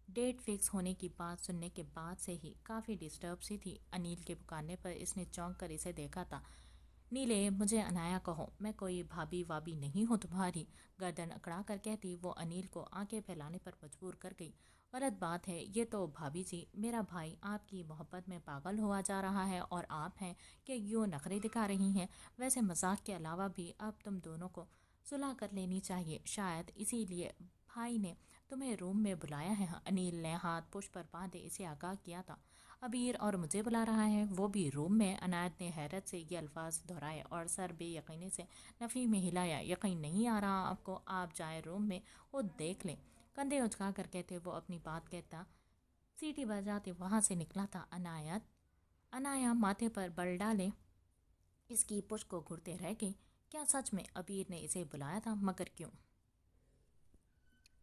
डेट फिक्स होने की बात सुनने के बाद से ही काफ़ी डिस्टर्ब सी थी। अनिल के पुकारने पर इसने चौंक कर इसे देखा था। नीले मुझे अनाया कहो, मैं कोई भाभी वाबी नहीं हूँ तुम्हारी। गर्दन अकड़ा कर कहती वो अनिल को आंखें फैलाने पर मजबूर कर गई। गलत बात है ये तो भाभी जी, मेरा भाई आपकी मोहब्बत में पागल हुआ जा रहा है और आप हैं कि यूँ नखरे दिखा रही हैं। वैसे मजाक के अलावा भी अब तुम दोनों को सुलह कर लेनी चाहिए, शायद इसीलिए भाई ने तुम्हें रूम में बुलाया है। अनिल ने हाथ पुष्प पर बांधे इसे आगाह किया था। अबीर और मुझे बुला रहा है, वो भी रूम में? अनायत ने हैरत से ये अल्फाज दोहराए और सर बेयकीनी से नफ़ी में हिलाया। यकीन नहीं आ रहा आपको? आप जाए रूम में, वो देख लें। कंधे उचका कर कहते वो अपनी बात कहता सीटी बजाते वहाँ से निकला था। अनाया माथे पर बल डाले इसकी पुष्प को घुरते रह गई। क्या सच में अबीर ने इसे बुलाया था? मगर क्यों?